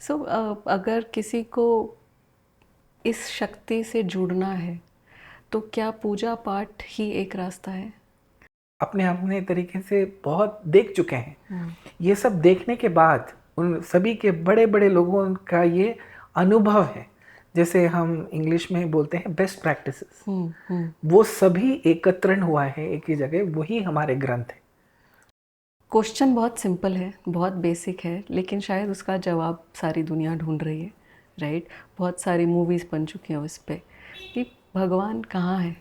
सो अगर किसी को इस शक्ति से जुड़ना है तो क्या पूजा पाठ ही एक रास्ता है? अपने अपने तरीके से बहुत देख चुके हैं। ये सब देखने के बाद उन सभी के बड़े बड़े लोगों का ये अनुभव है, जैसे हम इंग्लिश में बोलते हैं बेस्ट प्रैक्टिसेस, वो सभी एकत्रण हुआ है एक ही जगह, वही हमारे ग्रंथ है। क्वेश्चन बहुत सिंपल है, बहुत बेसिक है, लेकिन शायद उसका जवाब सारी दुनिया ढूंढ रही है, राइट? बहुत सारी मूवीज़ बन चुकी हैं उस पर कि भगवान कहाँ है,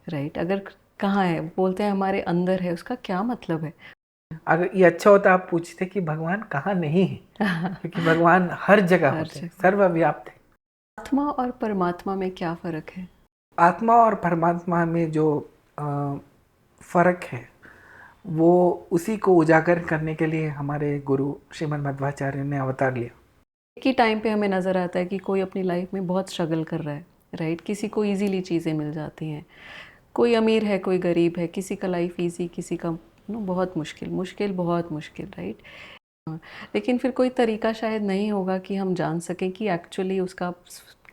राइट? अगर कहाँ है, बोलते हैं हमारे अंदर है, उसका क्या मतलब है? अगर ये अच्छा होता आप पूछते कि भगवान कहाँ नहीं है, क्योंकि भगवान हर जगह हर होते हैं, जगह। सर्वव्याप्त है। आत्मा और परमात्मा में क्या फ़र्क है? आत्मा और परमात्मा में जो फर्क है वो उसी को उजागर करने के लिए हमारे गुरु श्रीमद् मध्वाचार्य ने अवतार लिया। एक ही टाइम पे हमें नज़र आता है कि कोई अपनी लाइफ में बहुत स्ट्रगल कर रहा है, राइट? किसी को इजीली चीज़ें मिल जाती हैं, कोई अमीर है, कोई गरीब है, किसी का लाइफ इजी, किसी का बहुत मुश्किल, बहुत मुश्किल, राइट? लेकिन फिर कोई तरीका शायद नहीं होगा कि हम जान सकें कि एक्चुअली उसका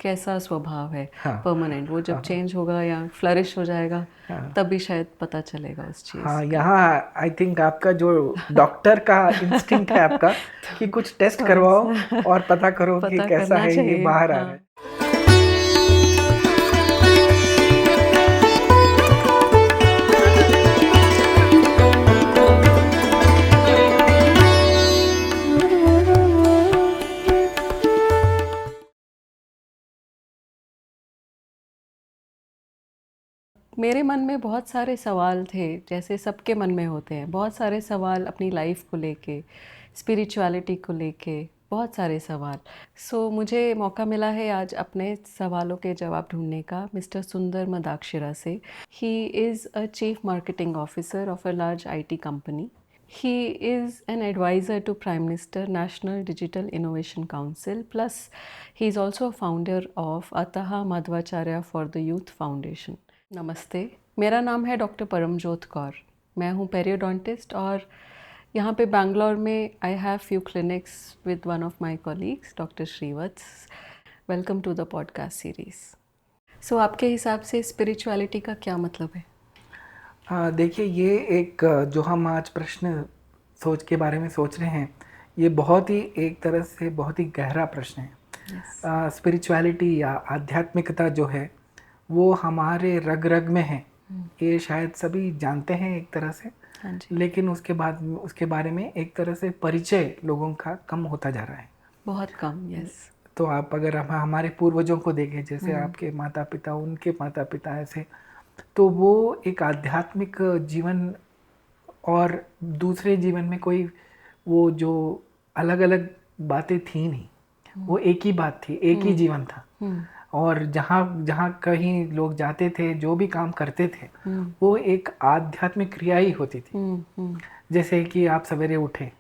कैसा स्वभाव है, हाँ परमानेंट। वो जब हाँ चेंज होगा या फ्लरिश हो जाएगा, हाँ तभी शायद पता चलेगा उस चीज़ हाँ। का। यहाँ आई थिंक आपका जो डॉक्टर का इंस्टिंक्ट है आपका कि कुछ टेस्ट थोड़ा करवाओ सा और पता करो कि पता कैसा करना है, ये चाहिए, बाहर आ रहा हाँ। है। मेरे मन में बहुत सारे सवाल थे, जैसे सबके मन में होते हैं, बहुत सारे सवाल अपनी लाइफ को लेके, स्पिरिचुअलिटी को लेके, बहुत सारे सवाल। मुझे मौका मिला है आज अपने सवालों के जवाब ढूंढने का मिस्टर सुंदर मदाक्षरा से। ही is a chief marketing officer of a large IT company. He is an advisor to Prime Minister National Digital Innovation Council. Plus, he is also a founder of Ataha Madhvacharya for the Youth Foundation. नमस्ते, मेरा नाम है doctor Paramjot Kaur. मैं हूँ periodontist और यहाँ पे बैंगलोर में I have few clinics with one of my colleagues doctor Shrivatsa. Welcome to the podcast series. आपके हिसाब से स्पिरिचुअलिटी का क्या मतलब है? देखिए, ये एक जो हम आज प्रश्न सोच के बारे में सोच रहे हैं, ये बहुत ही एक तरह से बहुत ही गहरा प्रश्न है। Yes. स्पिरिचुअलिटी या आध्यात्मिकता जो है वो हमारे रग रग में है, ये शायद सभी जानते हैं एक तरह से। हाँ जी। लेकिन उसके बाद उसके बारे में एक तरह से परिचय लोगों का कम होता जा रहा है। बहुत कम, यस। तो आप अगर हम हमारे पूर्वजों को देखें, जैसे आपके माता पिता, उनके माता पिता, ऐसे, तो वो एक आध्यात्मिक जीवन और दूसरे जीवन में कोई वो जो अलग अलग बातें थी नहीं, वो एक ही बात थी, एक ही जीवन था। और जहाँ जहाँ कहीं लोग जाते थे, जो भी काम करते थे, वो एक आध्यात्मिक क्रिया ही होती थी। जैसे कि आप सवेरे उठे,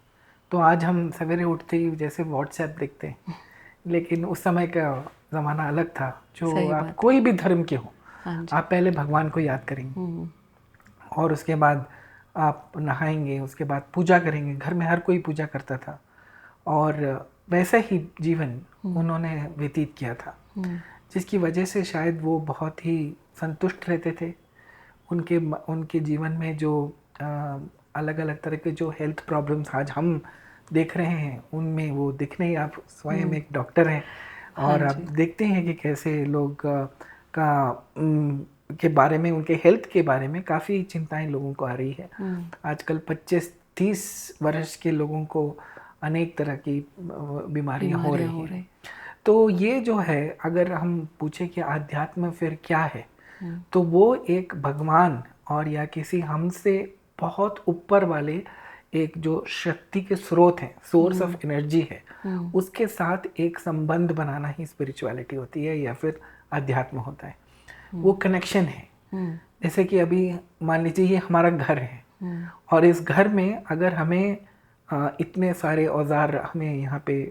तो आज हम सवेरे उठते ही जैसे व्हाट्सएप देखते हैं, लेकिन उस समय का ज़माना अलग था। जो सही आप बात है। कोई भी धर्म के हो, हाँ जी। आप पहले भगवान को याद करेंगे और उसके बाद आप नहाएंगे, उसके बाद पूजा करेंगे। घर में हर कोई पूजा करता था और वैसा ही जीवन उन्होंने व्यतीत किया था, जिसकी वजह से शायद वो बहुत ही संतुष्ट रहते थे। उनके उनके जीवन में जो अलग अलग तरह के जो हेल्थ प्रॉब्लम्स आज हम देख रहे हैं, उनमें वो दिख नहीं। आप स्वयं एक डॉक्टर हैं हाँ और आप जी। देखते हैं कि कैसे लोग के बारे में, उनके हेल्थ के बारे में काफ़ी चिंताएं लोगों को आ रही है। आजकल 25-30 वर्ष के लोगों को अनेक तरह की बीमारियां हो रही हैं। तो ये जो है, अगर हम पूछे कि आध्यात्म फिर क्या है, तो वो एक भगवान और या किसी हमसे बहुत ऊपर वाले एक जो शक्ति के स्रोत हैं, सोर्स ऑफ एनर्जी है, उसके साथ एक संबंध बनाना ही स्पिरिचुअलिटी होती है या फिर अध्यात्म होता है। वो कनेक्शन है। जैसे कि अभी मान लीजिए ये हमारा घर है और इस घर में अगर हमें इतने सारे औजार हमें यहाँ पे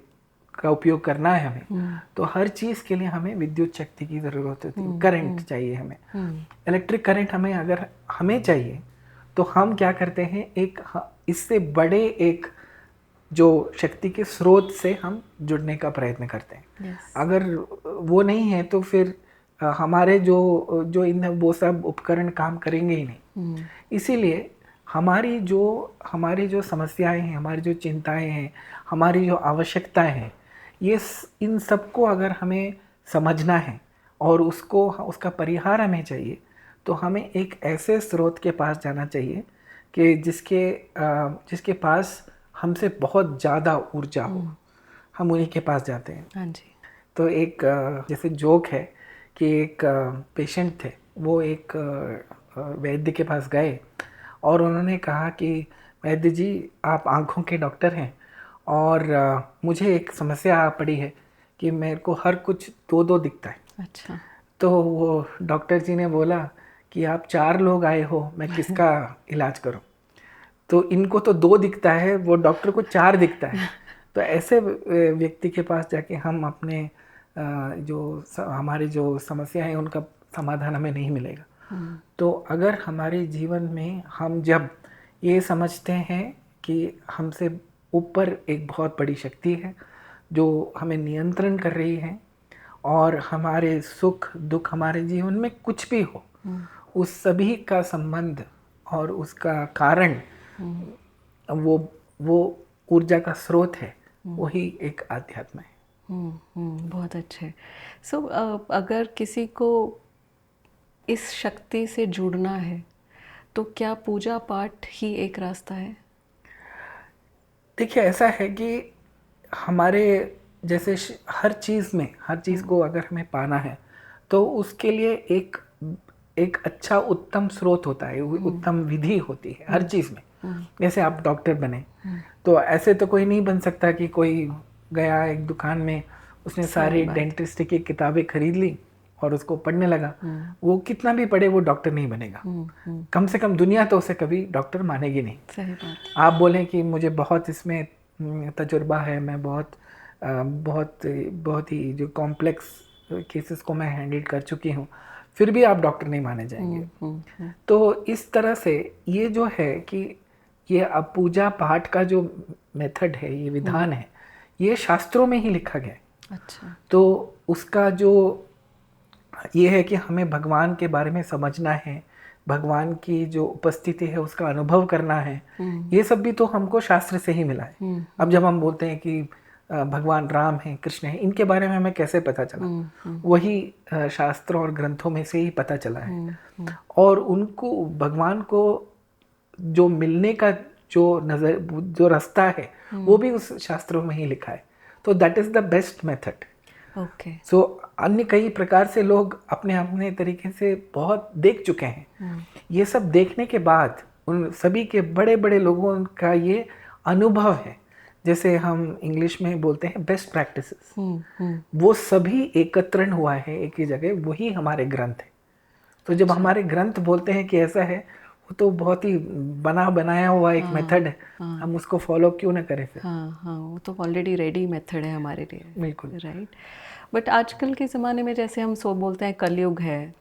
का उपयोग करना है हमें, तो हर चीज़ के लिए हमें विद्युत शक्ति की ज़रूरत होती है, करंट चाहिए हमें, इलेक्ट्रिक करंट हमें अगर हमें चाहिए, तो हम क्या करते हैं, एक इससे बड़े एक जो शक्ति के स्रोत से हम जुड़ने का प्रयत्न करते हैं। अगर वो नहीं है तो फिर हमारे जो इन वो सब उपकरण काम करेंगे ही नहीं। इसीलिए हमारी जो समस्याएं हैं, हमारी जो चिंताएं हैं, हमारी जो आवश्यकताएं हैं, ये इन सबको अगर हमें समझना है और उसका परिहार हमें चाहिए, तो हमें एक ऐसे स्रोत के पास जाना चाहिए कि जिसके पास हमसे बहुत ज़्यादा ऊर्जा हो। हम उन्हीं के पास जाते हैं। हाँ जी। तो एक जैसे जोक है कि एक पेशेंट थे, वो एक वैद्य के पास गए और उन्होंने कहा कि वैद्य जी, आप आँखों के डॉक्टर हैं और मुझे एक समस्या आ पड़ी है कि मेरे को हर कुछ दो दो दिखता है। अच्छा। तो वो डॉक्टर जी ने बोला कि आप 4 लोग आए हो, मैं किसका इलाज करूं? तो इनको तो 2 दिखता है, वो डॉक्टर को 4 दिखता है। तो ऐसे व्यक्ति के पास जाके हम अपने हमारी जो समस्या है उनका समाधान हमें नहीं मिलेगा। तो अगर हमारे जीवन में हम जब ये समझते हैं कि हमसे ऊपर एक बहुत बड़ी शक्ति है जो हमें नियंत्रण कर रही है और हमारे सुख दुख, हमारे जीवन में कुछ भी हो, उस सभी का संबंध और उसका कारण वो ऊर्जा का स्रोत है, वही एक आध्यात्म है। बहुत अच्छे। सो अगर किसी को इस शक्ति से जुड़ना है तो क्या पूजा पाठ ही एक रास्ता है? देखिए, ऐसा है कि हमारे जैसे हर चीज़ को अगर हमें पाना है तो उसके लिए एक अच्छा उत्तम स्रोत होता है, उत्तम विधि होती है हर चीज़ में। जैसे आप डॉक्टर बने तो ऐसे तो कोई नहीं बन सकता कि कोई गया एक दुकान में, उसने सारी डेंटिस्ट की किताबें खरीद ली और उसको पढ़ने लगा। वो कितना भी पढ़े, वो डॉक्टर नहीं बनेगा। कम से कम दुनिया तो उसे कभी डॉक्टर मानेगी नहीं। सही बात। आप बोलें कि मुझे बहुत इसमें तजुर्बा है, मैं बहुत ही जो कॉम्प्लेक्स केसेस को मैं हैंडल कर चुकी हूँ, फिर भी आप डॉक्टर नहीं माने जाएंगे। तो इस तरह से ये जो है कि ये अब पूजा पाठ का जो मेथड है, ये विधान है, ये शास्त्रों में ही लिखा गया है। अच्छा। तो उसका जो ये है कि हमें भगवान के बारे में समझना है, भगवान की जो उपस्थिति है उसका अनुभव करना है, ये सब भी तो हमको शास्त्र से ही मिला है। अब जब हम बोलते हैं कि भगवान राम हैं, कृष्ण हैं, इनके बारे में हमें कैसे पता चला? वही शास्त्र और ग्रंथों में से ही पता चला है। और उनको, भगवान को जो मिलने का जो रास्ता है, वो भी उस शास्त्रों में ही लिखा है। तो that is the best method. Okay. So अन्य कई प्रकार से लोग अपने अपने तरीके से बहुत देख चुके हैं। ये सब देखने के बाद उन सभी के बड़े बड़े लोगों का ये अनुभव है, जैसे हम इंग्लिश में बोलते हैं बेस्ट प्रैक्टिसेस, वो सभी एकत्रण हुआ है एक ही जगह, वही हमारे ग्रंथ है। तो जब हमारे ग्रंथ बोलते हैं कि ऐसा है, वो तो बहुत ही बनाया हुआ एक मेथड है। हम उसको फॉलो क्यों ना करें फिर? वो तो ऑलरेडी रेडी मेथड है हमारे लिए। बिल्कुल राइट। बट आजकल के ज़माने में जैसे हम बोलते हैं कलयुग है,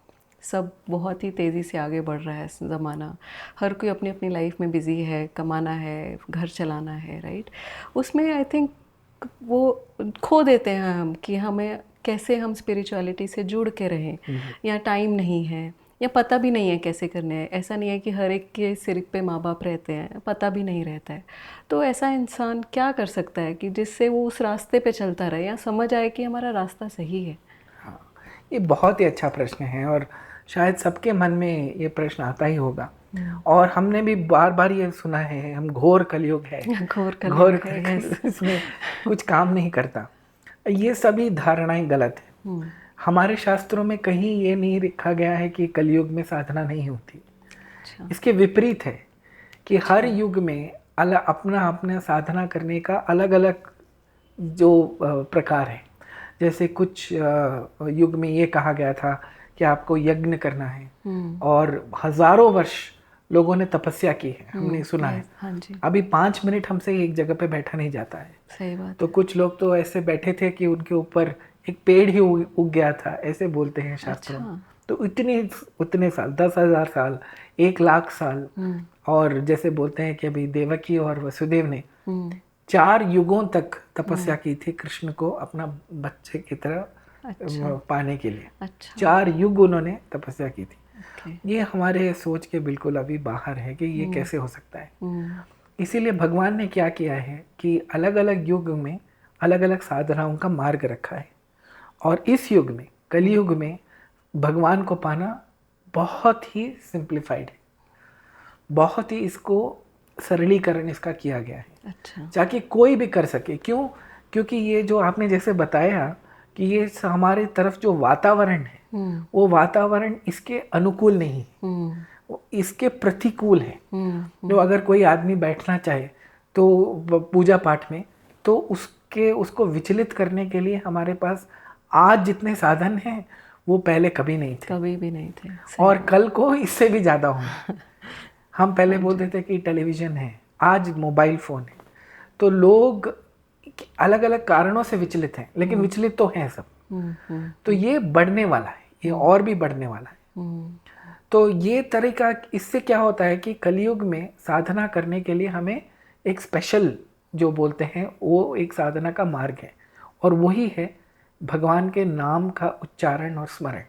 सब बहुत ही तेज़ी से आगे बढ़ रहा है ज़माना। हर कोई अपनी अपनी लाइफ में बिज़ी है, कमाना है, घर चलाना है, राइट। उसमें आई थिंक वो खो देते हैं हम कि हमें कैसे हम स्पिरिचुअलिटी से जुड़ के रहें, या टाइम नहीं है या पता भी नहीं है कैसे करने हैं। ऐसा नहीं है कि हर एक के सिर पे माँ बाप रहते हैं, पता भी नहीं रहता है। तो ऐसा इंसान क्या कर सकता है कि जिससे वो उस रास्ते पे चलता रहे या समझ आए कि हमारा रास्ता सही है? हाँ, ये बहुत ही अच्छा प्रश्न है और शायद सबके मन में ये प्रश्न आता ही होगा। और हमने भी बार बार ये सुना है, हम घोर कलयुग है, घोर कलयुग है, इसमें कुछ काम नहीं करता। ये सभी धारणाएं गलत है। हमारे शास्त्रों में कहीं ये नहीं लिखा गया है कि कलयुग में साधना नहीं होती। अच्छा। इसके विपरीत है कि हर युग में अपना अपना साधना करने का अलग अलग जो प्रकार है। जैसे कुछ युग में ये कहा गया था कि आपको यज्ञ करना है और हजारों वर्ष लोगों ने तपस्या की है, हमने सुना है। हाँ जी। अभी 5 मिनट हमसे एक जगह पे बैठा नहीं जाता है। सही बात। तो कुछ लोग तो ऐसे बैठे थे कि उनके ऊपर एक पेड़ ही उग गया था, ऐसे बोलते हैं शास्त्रों में। तो उतने साल, 10,000 साल, 1 लाख साल, और जैसे बोलते हैं कि अभी देवकी और वसुदेव ने 4 युगों तक तपस्या की थी कृष्ण को अपना बच्चे की तरह पाने के लिए। 4 युग उन्होंने तपस्या की थी। ये हमारे सोच के बिल्कुल अभी बाहर है कि ये कैसे हो सकता है। इसीलिए भगवान ने क्या किया है कि अलग अलग युग में अलग अलग साधनाओं का मार्ग रखा है, और इस युग में, कलयुग में, भगवान को पाना बहुत ही सिंप्लीफाइड है, बहुत ही इसको सरलीकरण इसका किया गया है, ताकि कोई भी कर सके। क्यों? क्योंकि ये जो आपने जैसे बताया कि ये हमारे तरफ जो वातावरण है वो वातावरण इसके अनुकूल नहीं है, वो इसके प्रतिकूल है। जो अगर कोई आदमी बैठना चाहे तो पूजा पाठ में, तो उसको विचलित करने के लिए हमारे पास आज जितने साधन हैं वो पहले कभी नहीं थे, कभी भी नहीं थे, और कल को इससे भी ज़्यादा होंगे। हम पहले बोलते थे कि टेलीविज़न है, आज मोबाइल फ़ोन है, तो लोग अलग अलग कारणों से विचलित हैं, लेकिन विचलित तो हैं सब। तो ये बढ़ने वाला है, ये और भी बढ़ने वाला है। तो ये तरीका, इससे क्या होता है कि कलयुग में साधना करने के लिए हमें एक स्पेशल जो बोलते हैं वो एक साधना का मार्ग है, और वही है भगवान के नाम का उच्चारण और स्मरण,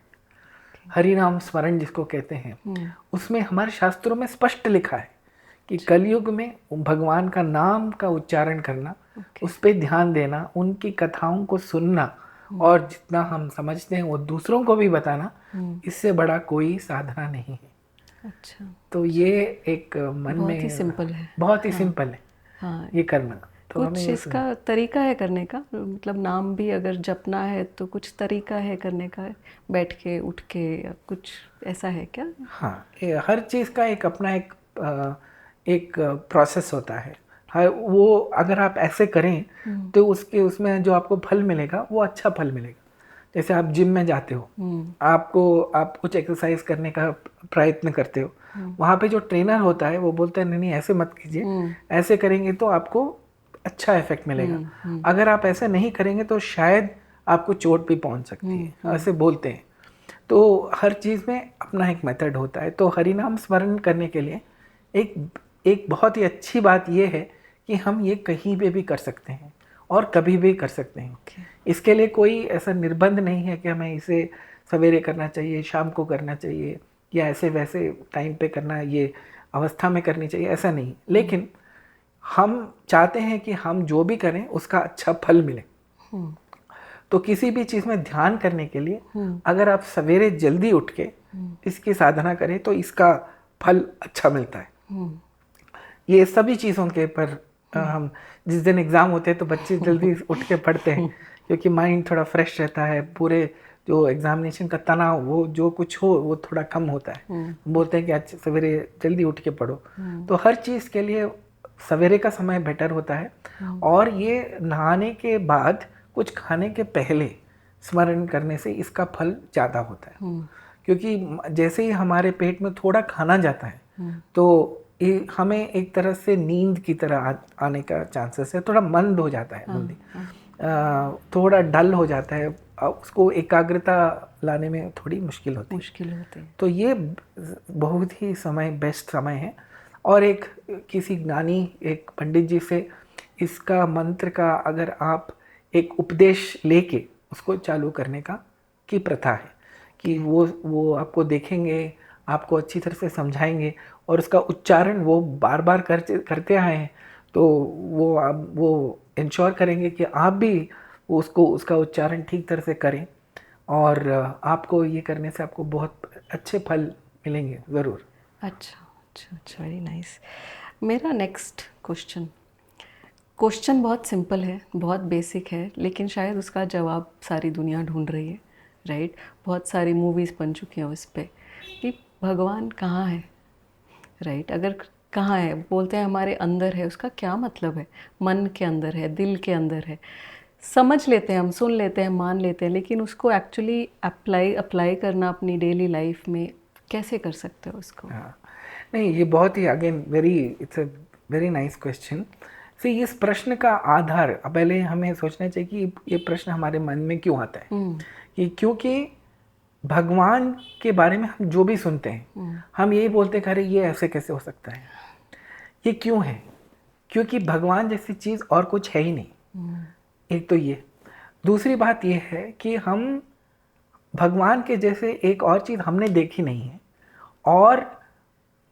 हरि नाम स्मरण जिसको कहते हैं। उसमें हमारे शास्त्रों में स्पष्ट लिखा है कि कलयुग में भगवान का नाम का उच्चारण करना, उस पर ध्यान देना, उनकी कथाओं को सुनना, और जितना हम समझते हैं वो दूसरों को भी बताना, इससे बड़ा कोई साधना नहीं है। अच्छा, तो ये एक मन बहुत में ही सिंपल है, बहुत ही सिंपल है। हाँ, ये करना तो कुछ इसका तरीका है करने का, मतलब नाम भी अगर जपना है तो कुछ तरीका है करने का, बैठ के उठ के या कुछ ऐसा है क्या? हाँ, हर चीज़ का एक अपना एक प्रोसेस होता है। हर वो अगर आप ऐसे करें तो उसमें जो आपको फल मिलेगा वो अच्छा फल मिलेगा। जैसे आप जिम में जाते हो, आप कुछ एक्सरसाइज करने का प्रयत्न करते हो, वहाँ पे जो ट्रेनर होता है वो बोलता है नहीं ऐसे मत कीजिए, ऐसे करेंगे तो आपको अच्छा इफेक्ट मिलेगा, अगर आप ऐसे नहीं करेंगे तो शायद आपको चोट भी पहुँच सकती है, ऐसे बोलते हैं। तो हर चीज़ में अपना एक मेथड होता है। तो हरि नाम स्मरण करने के लिए एक बहुत ही अच्छी बात यह है कि हम ये कहीं पे भी कर सकते हैं और कभी भी कर सकते हैं। इसके लिए कोई ऐसा निर्बंध नहीं है कि हमें इसे सवेरे करना चाहिए, शाम को करना चाहिए, या ऐसे वैसे टाइम पे करना, ये अवस्था में करनी चाहिए, ऐसा नहीं। लेकिन हम चाहते हैं कि हम जो भी करें उसका अच्छा फल मिले। तो किसी भी चीज़ में ध्यान करने के लिए अगर आप सवेरे जल्दी उठ के इसकी साधना करें तो इसका फल अच्छा मिलता है। ये सभी चीज़ों के पर हम जिस दिन एग्ज़ाम होते हैं तो बच्चे जल्दी उठ के पढ़ते हैं क्योंकि माइंड थोड़ा फ्रेश रहता है, पूरे जो एग्जामिनेशन का तनाव वो जो कुछ हो वो थोड़ा कम होता है। बोलते हैं कि आज सवेरे जल्दी उठ के पढ़ो। तो हर चीज़ के लिए सवेरे का समय बेटर होता है। और ये नहाने के बाद कुछ खाने के पहले स्मरण करने से इसका फल ज़्यादा होता है, क्योंकि जैसे ही हमारे पेट में थोड़ा खाना जाता है तो हमें एक तरह से नींद की तरह आने का चांसेस है, थोड़ा मंद हो जाता है, थोड़ा डल हो जाता है, उसको एकाग्रता लाने में थोड़ी मुश्किल होती है। तो ये बहुत ही बेस्ट समय है। और एक किसी ज्ञानी, एक पंडित जी से इसका मंत्र का अगर आप एक उपदेश लेके उसको चालू करने की प्रथा है कि वो आपको देखेंगे, आपको अच्छी तरह से समझाएंगे और उसका उच्चारण वो बार बार करते आए हैं, तो वो इंश्योर करेंगे कि आप भी उसका उच्चारण ठीक तरह से करें, और आपको ये करने से आपको बहुत अच्छे फल मिलेंगे ज़रूर। अच्छा, वेरी नाइस। मेरा नेक्स्ट क्वेश्चन बहुत सिंपल है, बहुत बेसिक है, लेकिन शायद उसका जवाब सारी दुनिया ढूंढ रही है, राइट? बहुत सारी मूवीज़ बन चुकी हैं उस पर कि भगवान कहाँ है, राइट? अगर कहाँ है, बोलते हैं हमारे अंदर है, उसका क्या मतलब है? मन के अंदर है, दिल के अंदर है, समझ लेते हैं हम, सुन लेते हैं, मान लेते हैं, लेकिन उसको एक्चुअली अप्लाई करना अपनी डेली लाइफ में कैसे कर सकते हो उसको? नहीं, ये बहुत ही again it's a very nice question. See, इस प्रश्न का आधार पहले हमें सोचना चाहिए कि ये प्रश्न हमारे मन में क्यों आता है। कि क्योंकि भगवान के बारे में हम जो भी सुनते हैं हम यही बोलते हैं, अरे ये ऐसे कैसे हो सकता है, ये क्यों है, क्योंकि भगवान जैसी चीज़ और कुछ है ही नहीं। एक तो ये, दूसरी बात ये है कि हम भगवान के जैसे एक और चीज़ हमने देखी नहीं है, और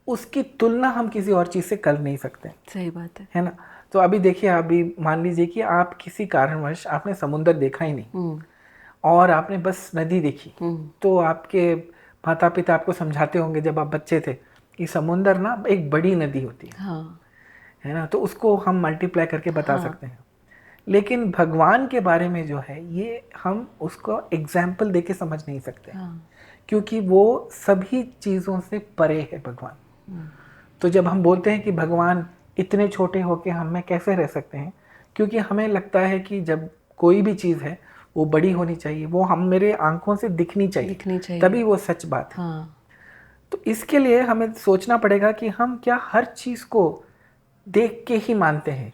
उसकी तुलना हम किसी और चीज़ से कर नहीं सकते। सही बात है ना? तो अभी देखिए, अभी मान लीजिए कि आप किसी कारणवश आपने समुंदर देखा ही नहीं और आपने बस नदी देखी, तो आपके माता पिता आपको समझाते होंगे जब आप बच्चे थे कि समुंदर ना एक बड़ी नदी होती है। हाँ। है ना? तो उसको हम मल्टीप्लाई करके बता सकते हैं। लेकिन भगवान के बारे में जो है, ये हम उसको एग्जाम्पल देके समझ नहीं सकते। क्योंकि वो सभी चीज़ों से परे है भगवान। तो जब हम बोलते हैं कि भगवान इतने छोटे होके हम में कैसे रह सकते हैं, क्योंकि हमें लगता है कि जब कोई भी चीज़ है वो बड़ी होनी चाहिए, वो हम मेरे आंखों से दिखनी चाहिए, तभी वो सच बात है। तो इसके लिए हमें सोचना पड़ेगा कि हम क्या हर चीज़ को देख के ही मानते हैं।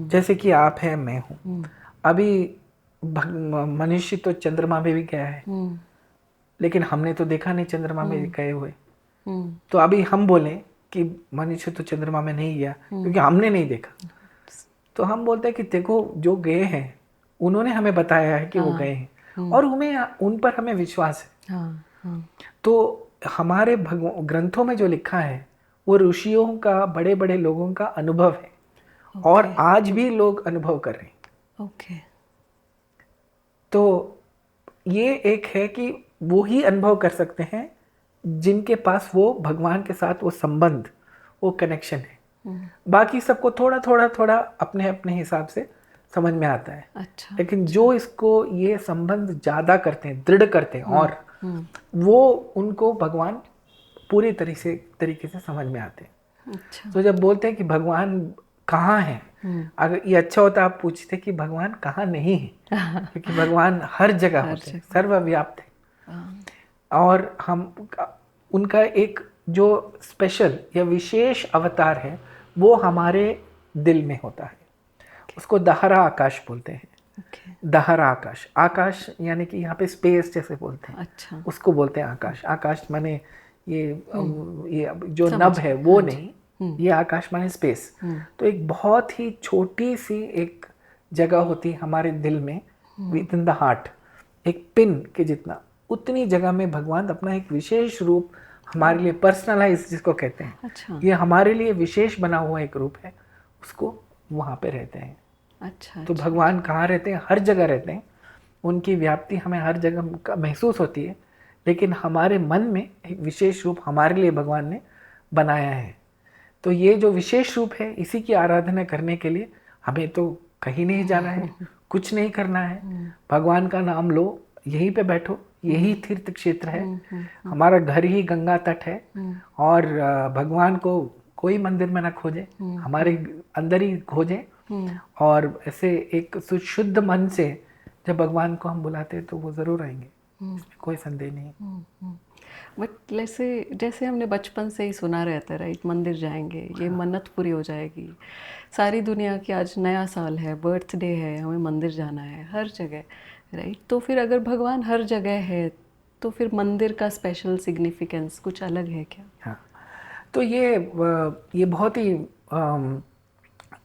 जैसे कि आप हैं, मैं हूँ। अभी मनुष्य तो चंद्रमा में भी गया है, लेकिन हमने तो देखा नहीं चंद्रमा में गए हुए। तो अभी हम बोलें कि मनुष्य तो चंद्रमा में नहीं गया क्योंकि हमने नहीं देखा, तो हम बोलते हैं कि देखो जो गए हैं उन्होंने हमें बताया है कि वो गए हैं, और उन पर हमें विश्वास है। तो हमारे ग्रंथों में जो लिखा है वो ऋषियों का, बड़े बड़े लोगों का अनुभव है, और आज भी लोग अनुभव कर रहे हैं। तो ये एक है कि वो ही अनुभव कर सकते हैं जिनके पास वो भगवान के साथ वो संबंध, वो कनेक्शन है। बाकी सबको थोड़ा थोड़ा थोड़ा अपने अपने हिसाब से समझ में आता है। लेकिन जो इसको ये संबंध ज़्यादा करते हैं, दृढ़ करते हैं, और वो उनको भगवान पूरी तरीके से समझ में आते हैं। तो जब बोलते हैं कि भगवान कहाँ है, अगर ये अच्छा होता आप पूछते कि भगवान कहाँ नहीं है, क्योंकि भगवान हर जगह होते हैं, सर्वव्याप्त है। और हम उनका एक जो स्पेशल या विशेष अवतार है वो हमारे दिल में होता है। उसको दहरा आकाश बोलते हैं। दहरा आकाश, आकाश यानी कि यहाँ पे स्पेस जैसे बोलते हैं। उसको बोलते हैं आकाश। आकाश माने ये जो नभ है वो नहीं, ये आकाश माने स्पेस। तो एक बहुत ही छोटी सी एक जगह होती है हमारे दिल में, विद इन द हार्ट, एक पिन के जितना, उतनी जगह में भगवान अपना एक विशेष रूप हमारे लिए, पर्सनलाइज जिसको कहते हैं, ये हमारे लिए विशेष बना हुआ एक रूप है, उसको वहाँ पे रहते हैं। तो भगवान कहाँ रहते हैं? हर जगह रहते हैं। उनकी व्याप्ति हमें हर जगह महसूस होती है, लेकिन हमारे मन में एक विशेष रूप हमारे लिए भगवान ने बनाया है। तो ये जो विशेष रूप है, इसी की आराधना करने के लिए हमें तो कहीं नहीं जाना है, कुछ नहीं करना है। भगवान का नाम लो, यहीं पे बैठो, यही तीर्थ क्षेत्र है, हमारा घर ही गंगा तट है, और भगवान को कोई मंदिर में ना खोजें, हमारे अंदर ही खोजें, और ऐसे एक शुद्ध मन से जब भगवान को हम बुलाते हैं तो वो ज़रूर आएंगे, इसमें कोई संदेह नहीं। बट जैसे हमने बचपन से ही सुना रहता है, राइट, मंदिर जाएंगे, ये मन्नत पूरी हो जाएगी। सारी दुनिया की आज नया साल है, बर्थडे है, हमें मंदिर जाना है हर जगह, राइट। तो फिर अगर भगवान हर जगह है तो फिर मंदिर का स्पेशल सिग्निफिकेंस कुछ अलग है क्या? हाँ, तो ये बहुत ही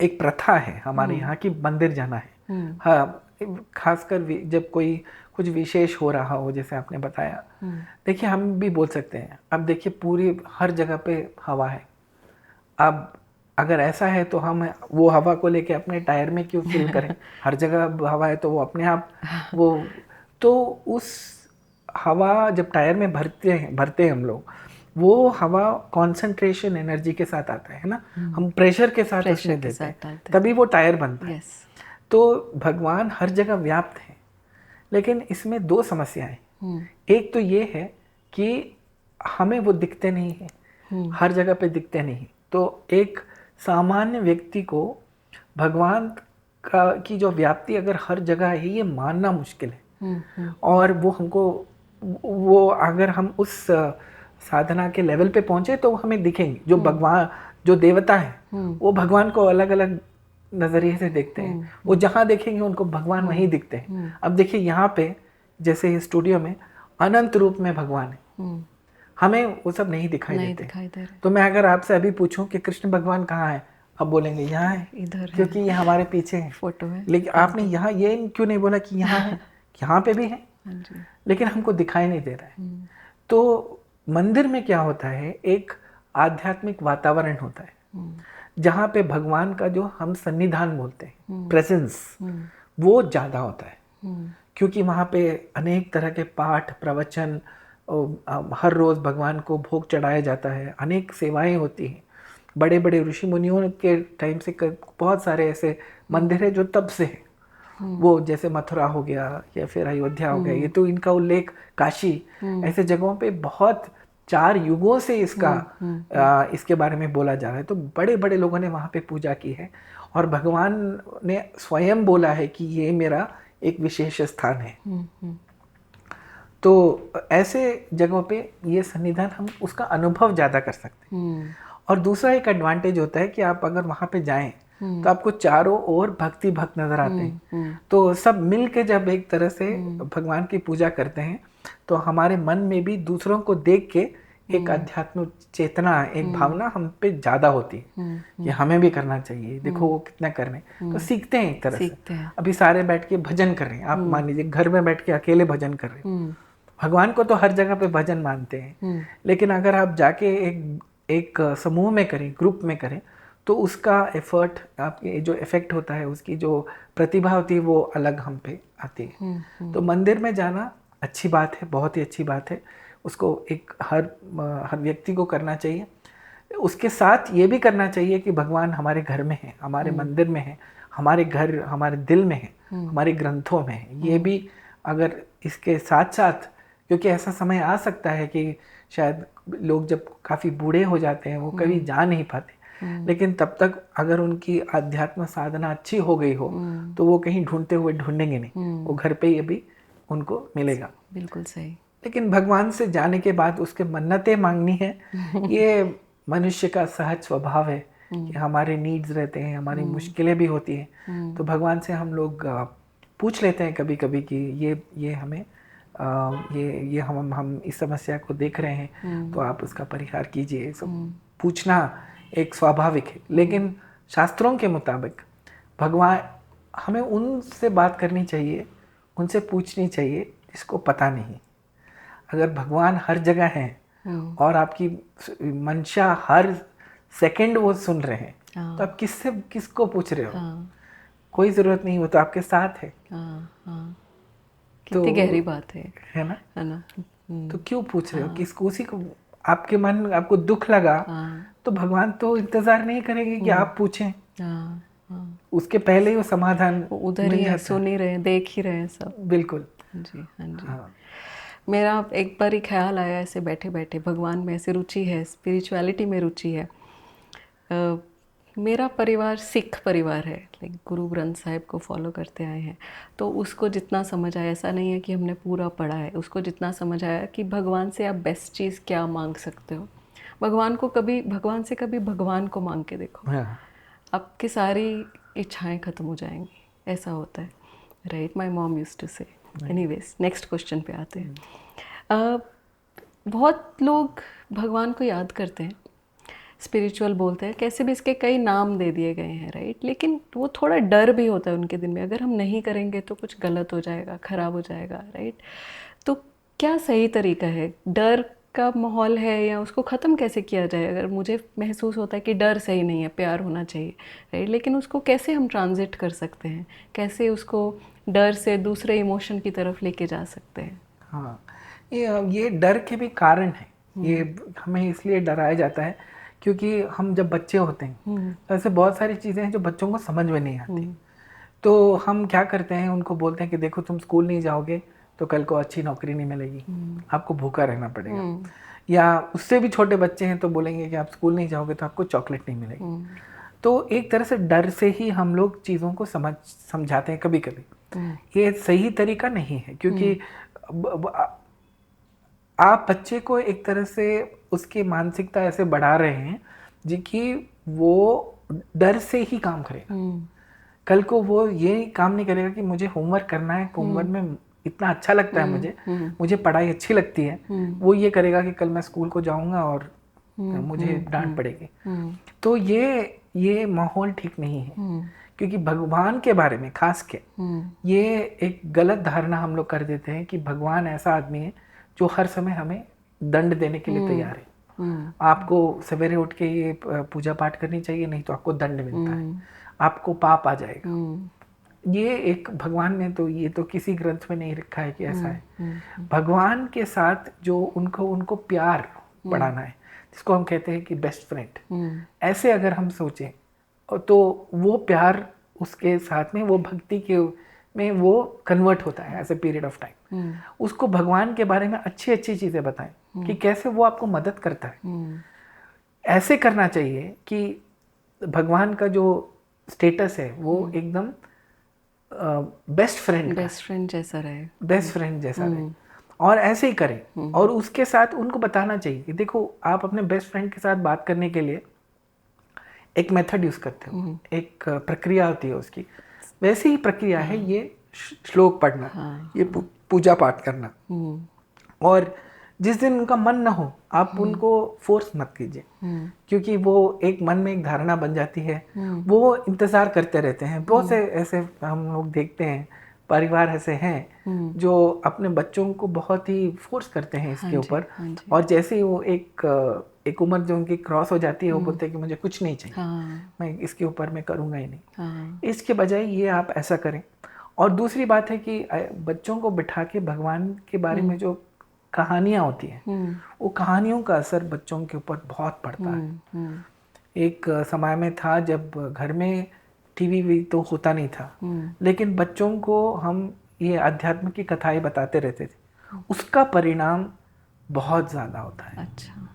एक प्रथा है हमारे यहाँ की मंदिर जाना है। हाँ, खासकर जब कोई कुछ विशेष हो रहा हो, जैसे आपने बताया। देखिए, हम भी बोल सकते हैं, अब देखिए पूरी हर जगह पे हवा है। अब अगर ऐसा है तो हम वो हवा को लेके अपने टायर में क्यों फिल करें? हर जगह हवा है तो वो अपने आप वो, तो उस हवा जब टायर में भरते हैं हम लोग, वो हवा कंसंट्रेशन एनर्जी के साथ आता है ना, हम प्रेशर के साथ उसमें देते हैं, तभी वो टायर बनता है। तो भगवान हर जगह व्याप्त है, लेकिन इसमें दो समस्याएं। एक तो ये है कि हमें वो दिखते नहीं है, हर जगह पे दिखते नहीं। तो एक सामान्य व्यक्ति को भगवान की जो व्याप्ति अगर हर जगह है, ये मानना मुश्किल है। और वो अगर हम उस साधना के लेवल पे पहुंचे तो हमें दिखेंगे। जो भगवान, जो देवता है, वो भगवान को अलग अलग नजरिए से देखते हैं। वो जहाँ देखेंगे उनको भगवान वहीं दिखते हैं। अब देखिए यहाँ पे जैसे स्टूडियो में अनंत रूप में भगवान है, हमें वो सब नहीं दिखाई देते। तो मैं अगर आपसे अभी पूछूं कि कृष्ण भगवान कहाँ है, अब बोलेंगे यहाँ है, इधर क्योंकि ये हमारे पीछे है, फोटो है, लेकिन आपने यहाँ ये क्यों नहीं बोला कि यहाँ है? यहाँ पे भी है, लेकिन हमको दिखाई नहीं दे रहा है। तो मंदिर में क्या होता है, एक आध्यात्मिक वातावरण होता है जहाँ पे भगवान का जो हम सन्निधान बोलते हैं, प्रेजेंस, वो ज़्यादा होता है, क्योंकि वहाँ पे अनेक तरह के पाठ प्रवचन, हर रोज़ भगवान को भोग चढ़ाया जाता है, अनेक सेवाएं होती हैं। बड़े बड़े ऋषि मुनियों के टाइम से बहुत सारे ऐसे मंदिर है जो तब से है, वो जैसे मथुरा हो गया या फिर अयोध्या हो गया, ये तो इनका उल्लेख, काशी, ऐसे जगहों पे बहुत 4 युगों से इसके बारे में बोला जा रहा है। तो बड़े बड़े लोगों ने वहाँ पे पूजा की है और भगवान ने स्वयं बोला है कि ये मेरा एक विशेष स्थान है। तो ऐसे जगहों पे ये सन्निधान हम उसका अनुभव ज़्यादा कर सकते हैं। और दूसरा एक एडवांटेज होता है कि आप अगर वहाँ पे जाएं तो आपको चारों ओर भक्ति भक्त नजर आते हैं। तो सब मिल के जब एक तरह से भगवान की पूजा करते हैं तो हमारे मन में भी दूसरों को देख के एक अध्यात्म चेतना, एक भावना हम पे ज़्यादा होती है कि हमें भी करना चाहिए, देखो वो कितना कर रहे हैं। तो सीखते हैं एक तरह से। अभी सारे बैठ के भजन कर रहे हैं, आप मान लीजिए घर में बैठ के अकेले भजन कर रहे हैं, भगवान को तो हर जगह पे भजन मानते हैं, लेकिन अगर आप जाके एक समूह में करें, ग्रुप में करें, तो उसका एफर्ट, आपके जो इफेक्ट होता है, उसकी जो प्रतिभा होती है वो अलग हम पे आती है। तो मंदिर में जाना अच्छी बात है, बहुत ही अच्छी बात है, उसको एक हर व्यक्ति को करना चाहिए। उसके साथ ये भी करना चाहिए कि भगवान हमारे घर में है, हमारे मंदिर में है, हमारे घर, हमारे दिल में है, हमारे ग्रंथों में है। ये भी अगर इसके साथ साथ, क्योंकि ऐसा समय आ सकता है कि शायद लोग जब काफ़ी बूढ़े हो जाते हैं वो कभी जा नहीं पाते, लेकिन तब तक अगर उनकी आध्यात्म साधना अच्छी हो गई हो तो वो कहीं ढूंढते हुए ढूंढेंगे नहीं, वो घर पे ही अभी उनको मिलेगा। बिल्कुल सही। लेकिन भगवान से जाने के बाद उसके मन्नतें मांगनी है, ये मनुष्य का सहज स्वभाव है कि हमारे नीड्स रहते हैं, हमारी मुश्किलें भी होती हैं। तो भगवान से हम लोग पूछ लेते हैं कभी कभी कि ये हमें ये हम इस समस्या को देख रहे हैं, तो आप उसका परिहार कीजिए। सब पूछना एक स्वाभाविक है, लेकिन शास्त्रों के मुताबिक भगवान, हमें उनसे बात करनी चाहिए, उनसे पूछनी चाहिए जिसको पता नहीं। अगर भगवान हर जगह हैं और आपकी मंशा हर सेकंड वो सुन रहे हैं, तो आप किसको पूछ रहे हो? कोई ज़रूरत नहीं, वो तो आपके साथ है। कितनी गहरी बात है ना? तो क्यों पूछ रहे हो? किसको? उसी को आपके मन, आपको दुख लगा तो भगवान तो इंतजार नहीं करेंगे कि आप पूछें, उसके पहले ही वो समाधान उधर ही है, सुन ही रहे हैं, देख ही रहे हैं सब। बिल्कुल जी, हाँ जी। मेरा एक बार ही ख्याल आया ऐसे बैठे बैठे, भगवान में ऐसे रुचि है, स्पिरिचुअलिटी में रुचि है। मेरा परिवार सिख परिवार है, लाइक गुरु ग्रंथ साहिब को फॉलो करते आए हैं। तो उसको जितना समझ आया, ऐसा नहीं है कि हमने पूरा पढ़ा है, उसको जितना समझ आया कि भगवान से आप बेस्ट चीज़ क्या मांग सकते हो। भगवान से कभी भगवान को मांग के देखो, आपकी सारी इच्छाएं खत्म हो जाएंगी, ऐसा होता है, right? My mom used to say. Anyways, next question पे आते हैं। बहुत लोग भगवान को याद करते हैं, स्पिरिचुअल बोलते हैं, कैसे भी इसके कई नाम दे दिए गए हैं, राइट? लेकिन वो थोड़ा डर भी होता है उनके दिल में, अगर हम नहीं करेंगे तो कुछ गलत हो जाएगा, ख़राब हो जाएगा, राइट? तो क्या सही तरीका है? डर का माहौल है या उसको ख़त्म कैसे किया जाए? अगर मुझे महसूस होता है कि डर सही नहीं है, प्यार होना चाहिए, राइट? लेकिन उसको कैसे हम ट्रांजिट कर सकते हैं, कैसे उसको डर से दूसरे इमोशन की तरफ लेके जा सकते हैं? हाँ, ये डर के भी कारण है। ये हमें इसलिए डराया जाता है क्योंकि हम जब बच्चे होते हैं तो ऐसे बहुत सारी चीज़ें हैं जो बच्चों को समझ में नहीं आती। तो हम क्या करते हैं, उनको बोलते हैं कि देखो तुम स्कूल नहीं जाओगे तो कल को अच्छी नौकरी नहीं मिलेगी, आपको भूखा रहना पड़ेगा। या उससे भी छोटे बच्चे हैं तो बोलेंगे कि आप स्कूल नहीं जाओगे तो आपको चॉकलेट नहीं मिलेगी। तो एक तरह से डर से ही हम लोग चीज़ों को समझाते हैं कभी कभी। ये सही तरीका नहीं है, क्योंकि आप बच्चे को एक तरह से उसकी मानसिकता ऐसे बढ़ा रहे हैं जी कि वो डर से ही काम करेगा। कल को वो ये काम नहीं करेगा कि मुझे होमवर्क करना है, होमवर्क में इतना अच्छा लगता है, मुझे पढ़ाई अच्छी लगती है। वो ये करेगा कि कल मैं स्कूल को जाऊंगा और मुझे डांट पड़ेगी। तो ये माहौल ठीक नहीं है, क्योंकि भगवान के बारे में खास के ये एक गलत धारणा हम लोग कर देते हैं कि भगवान ऐसा आदमी है जो हर समय हमें दंड देने के लिए तैयार है। आपको सवेरे उठ के ये पूजा पाठ करनी चाहिए, नहीं तो आपको दंड मिलता है, आपको पाप आ जाएगा। ये एक भगवान ने तो ये तो किसी ग्रंथ में नहीं लिखा है कि ऐसा है। भगवान के साथ जो उनको प्यार बढ़ाना है, जिसको हम कहते हैं कि बेस्ट फ्रेंड, ऐसे अगर हम सोचें तो वो प्यार उसके साथ में वो भक्ति के में वो कन्वर्ट होता है as a period of time. उसको भगवान के बारे में अच्छी अच्छी चीज़ें बताएं कि कैसे वो आपको मदद करता है। ऐसे करना चाहिए कि भगवान का जो स्टेटस है वो एकदम बेस्ट फ्रेंड जैसा रहे, बेस्ट फ्रेंड जैसा रहे, और ऐसे ही करें। और उसके साथ उनको बताना चाहिए कि देखो आप अपने बेस्ट फ्रेंड के साथ बात करने के लिए एक मेथड यूज करते हो, एक प्रक्रिया होती है उसकी, वैसी ही प्रक्रिया है ये श्लोक पढ़ना, ये पूजा पाठ करना। और जिस दिन उनका मन ना हो आप उनको फोर्स मत कीजिए, क्योंकि वो एक मन में एक धारणा बन जाती है, वो इंतजार करते रहते हैं। बहुत से ऐसे हम लोग देखते हैं, परिवार ऐसे हैं जो अपने बच्चों को बहुत ही फोर्स करते हैं इसके ऊपर, और जैसे ही वो एक उम्र जो उनकी क्रॉस हो जाती है वो बोलते हैं कि मुझे कुछ नहीं चाहिए, मैं इसके ऊपर मैं करूँगा ही नहीं। इसके बजाय ये आप ऐसा करें। और दूसरी बात है कि बच्चों को बिठा के भगवान के बारे में जो कहानियाँ होती हैं, वो कहानियों का असर बच्चों के ऊपर बहुत पड़ता है। एक समय में था जब घर में टीवी भी तो होता नहीं था, लेकिन बच्चों को हम ये अध्यात्म की कथाएं बताते रहते थे, उसका परिणाम बहुत ज़्यादा होता है। अच्छा।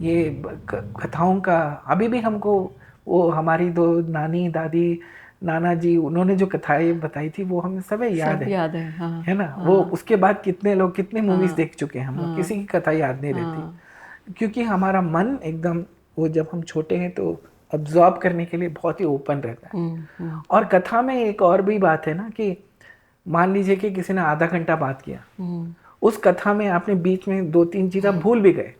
ये कथाओं का अभी भी हमको वो हमारी दो नानी दादी नाना जी उन्होंने जो कथाएं बताई थी वो हमें सब याद है। हाँ, है ना। हाँ। वो उसके बाद कितने लोग कितने मूवीज देख चुके हैं हम लोग, किसी की कथा याद नहीं रहती, क्योंकि हमारा मन एकदम वो जब हम छोटे हैं तो अब्जॉर्ब करने के लिए बहुत ही ओपन रहता है। और कथा में एक और भी बात है ना कि मान लीजिए कि किसी ने आधा घंटा बात किया, उस कथा में आपने बीच में 2-3 चीज़ें भूल भी गए,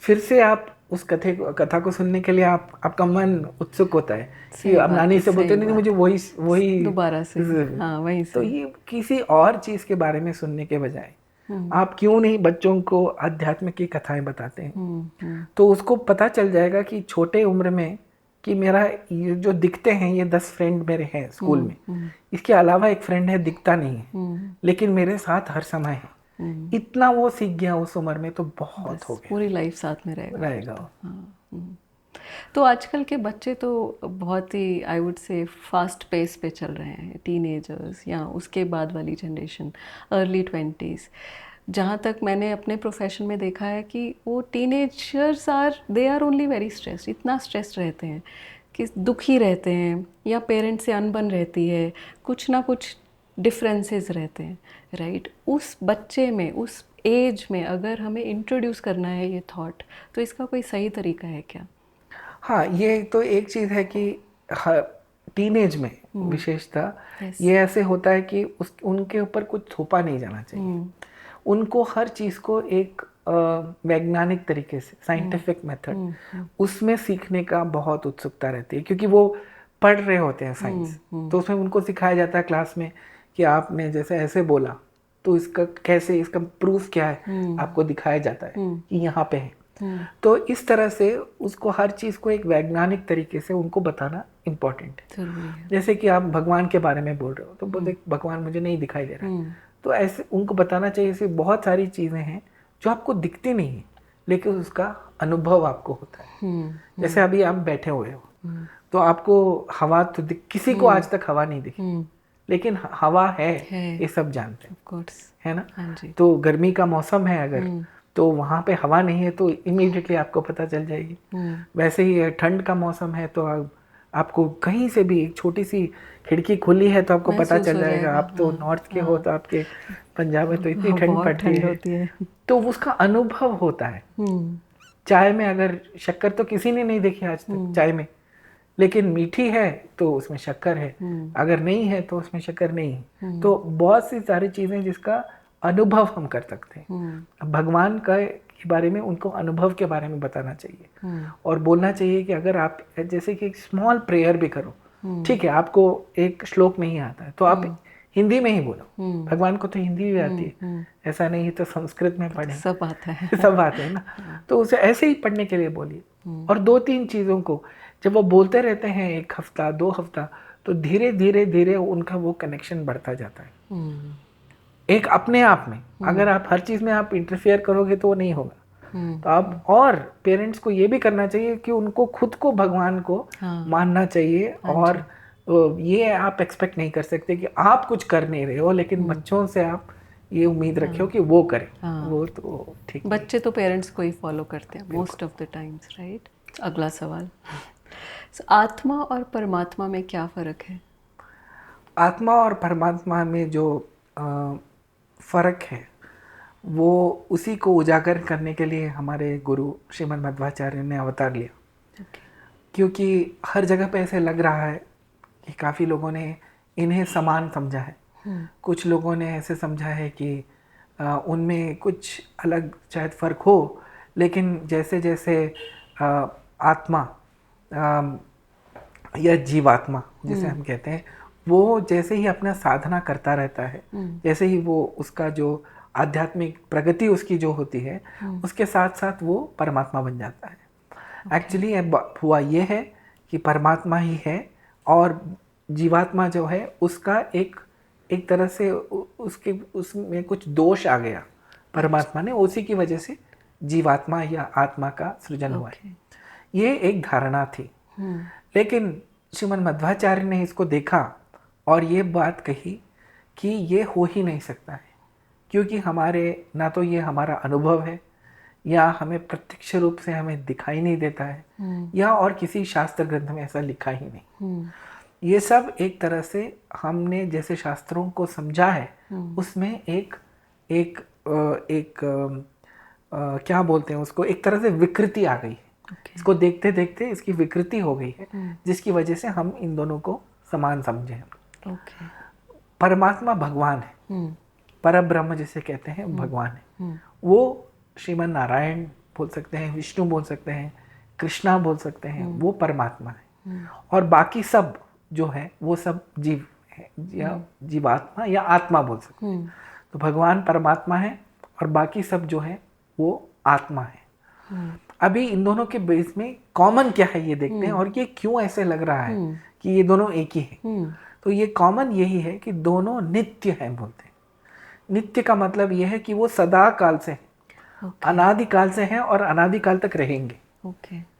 फिर से आप उस कथा को सुनने के लिए आपका मन उत्सुक होता है कि अब नानी से बोलते नहीं मुझे वही दोबारा से, हाँ, वही से। तो ये किसी और चीज़ के बारे में सुनने के बजाय आप क्यों नहीं बच्चों को अध्यात्म की कथाएं बताते हैं, तो उसको पता चल जाएगा कि छोटे उम्र में कि मेरा ये जो दिखते हैं ये 10 फ्रेंड मेरे हैं स्कूल में, इसके अलावा एक फ्रेंड है दिखता नहीं है लेकिन मेरे साथ हर समय है। इतना वो सीख गया उस उम्र में तो बहुत हो गया, पूरी लाइफ साथ में रहेगा। हाँ। तो आजकल के बच्चे तो बहुत ही I would say fast pace पे चल रहे हैं, टीनेजर्स या उसके बाद वाली जनरेशन, अर्ली 20s। जहाँ तक मैंने अपने प्रोफेशन में देखा है कि वो teenagers they are only very stressed, इतना स्ट्रेस्ड रहते हैं कि दुखी रहते हैं, या पेरेंट्स से अनबन रहती है, कुछ ना कुछ डिफरेंसेस रहते हैं, राइट। उस बच्चे में उस एज में अगर हमें इंट्रोड्यूस करना है ये थॉट, तो इसका कोई सही तरीका है क्या? हाँ, ये तो एक चीज़ है कि टीनेज में विशेषता ये ऐसे होता है कि उनके ऊपर कुछ थोपा नहीं जाना चाहिए। उनको हर चीज़ को एक वैज्ञानिक तरीके से, साइंटिफिक मेथड, उसमें सीखने का बहुत उत्सुकता रहती है, क्योंकि वो पढ़ रहे होते हैं साइंस, तो उसमें उनको सिखाया जाता है क्लास में कि आपने जैसे ऐसे बोला तो इसका कैसे, इसका प्रूफ क्या है, आपको दिखाया जाता है कि यहाँ पे है। तो इस तरह से उसको हर चीज़ को एक वैज्ञानिक तरीके से उनको बताना इम्पोर्टेंट है। जैसे कि आप भगवान के बारे में बोल रहे हो तो बोलते भगवान मुझे नहीं दिखाई दे रहा है, तो ऐसे उनको बताना चाहिए ऐसे बहुत सारी चीज़ें हैं जो आपको दिखती नहीं है लेकिन उसका अनुभव आपको होता है। जैसे अभी आप बैठे हुए हो तो आपको हवा तो किसी को आज तक हवा नहीं दिखी, लेकिन हवा है ये सब जानते हैं, है ना। तो गर्मी का मौसम है अगर तो वहाँ पे हवा नहीं है तो इमीडिएटली आपको पता चल जाएगी। वैसे ही ठंड का मौसम है तो आपको कहीं से भी एक छोटी सी खिड़की खुली है तो आपको पता चल जाएगा। आप तो नॉर्थ के हो तो आपके पंजाब में तो इतनी ठंड पड़ती है तो उसका अनुभव होता है। चाय में अगर शक्कर तो किसी ने नहीं देखी आज तक चाय में, लेकिन मीठी है तो उसमें शक्कर है, अगर नहीं है तो उसमें शक्कर नहीं है। तो बहुत सी सारी चीज़ें जिसका अनुभव हम कर सकते हैं। अब भगवान का के बारे में उनको अनुभव के बारे में बताना चाहिए और बोलना चाहिए कि अगर आप जैसे कि एक स्मॉल प्रेयर भी करो, ठीक है, आपको एक श्लोक नहीं आता है तो आप हिंदी में ही बोलो। भगवान को तो हिंदी भी आती है, ऐसा नहीं तो संस्कृत में पढ़े, सब आता है सब आते हैं ना। तो उसे ऐसे ही पढ़ने के लिए बोलिए। और 2-3 चीज़ों को जब वो बोलते रहते हैं 1 हफ्ता 2 हफ्ता, तो धीरे धीरे धीरे उनका वो कनेक्शन बढ़ता जाता है एक अपने आप में। अगर आप हर चीज़ में आप इंटरफेयर करोगे तो वो नहीं होगा। तो आप, और पेरेंट्स को ये भी करना चाहिए कि उनको खुद को भगवान को मानना चाहिए। और ये आप एक्सपेक्ट नहीं कर सकते कि आप कुछ कर नहीं रहे हो, लेकिन बच्चों से आप ये उम्मीद रखो कि वो करें। वो तो ठीक, बच्चे तो पेरेंट्स को ही फॉलो करते हैं most of the times, right. अगला सवाल, आत्मा और परमात्मा में क्या फ़र्क है? आत्मा और परमात्मा में जो फ़र्क है वो उसी को उजागर करने के लिए हमारे गुरु श्रीमद् मध्वाचार्य ने अवतार लिया। क्योंकि हर जगह पे ऐसे लग रहा है कि काफ़ी लोगों ने इन्हें समान समझा है। कुछ लोगों ने ऐसे समझा है कि उनमें कुछ अलग शायद फ़र्क हो, लेकिन जैसे जैसे आत्मा या जीवात्मा जिसे हम कहते हैं, वो जैसे ही अपना साधना करता रहता है, जैसे ही वो उसका जो आध्यात्मिक प्रगति उसकी जो होती है, उसके साथ साथ वो परमात्मा बन जाता है। एक्चुअली हुआ ये है कि परमात्मा ही है और जीवात्मा जो है उसका एक तरह से उसमें कुछ दोष आ गया परमात्मा ने, उसी की वजह से जीवात्मा या आत्मा का सृजन हुआ है। ये एक धारणा थी। लेकिन श्रीमद् मध्वाचार्य ने इसको देखा और ये बात कही कि ये हो ही नहीं सकता है, क्योंकि ना तो ये हमारा अनुभव है, या हमें प्रत्यक्ष रूप से हमें दिखाई नहीं देता है, या और किसी शास्त्र ग्रंथ में ऐसा लिखा ही नहीं। ये सब एक तरह से हमने जैसे शास्त्रों को समझा है उसमें एक क्या बोलते हैं उसको, एक तरह से विकृति आ गई है। इसको देखते देखते इसकी विकृति हो गई है, जिसकी वजह से हम इन दोनों को समान समझे। परमात्मा भगवान है, परब्रह्म जिसे कहते हैं भगवान है। वो श्रीमन नारायण बोल सकते हैं, विष्णु बोल सकते हैं, कृष्णा बोल सकते हैं, वो परमात्मा है। और बाकी सब जो है वो सब जीव है, या जीवात्मा या आत्मा बोल सकते हैं। तो भगवान परमात्मा है और बाकी सब जो है वो आत्मा है। अभी इन दोनों के बेस में कॉमन क्या है ये देखते हैं, और ये क्यों ऐसे लग रहा है कि ये दोनों एक ही है। तो ये कॉमन यही है कि दोनों नित्य हैं बोलते हैं। नित्य का मतलब ये है कि वो सदा काल से है, अनादिकाल से हैं और अनादिकाल तक रहेंगे।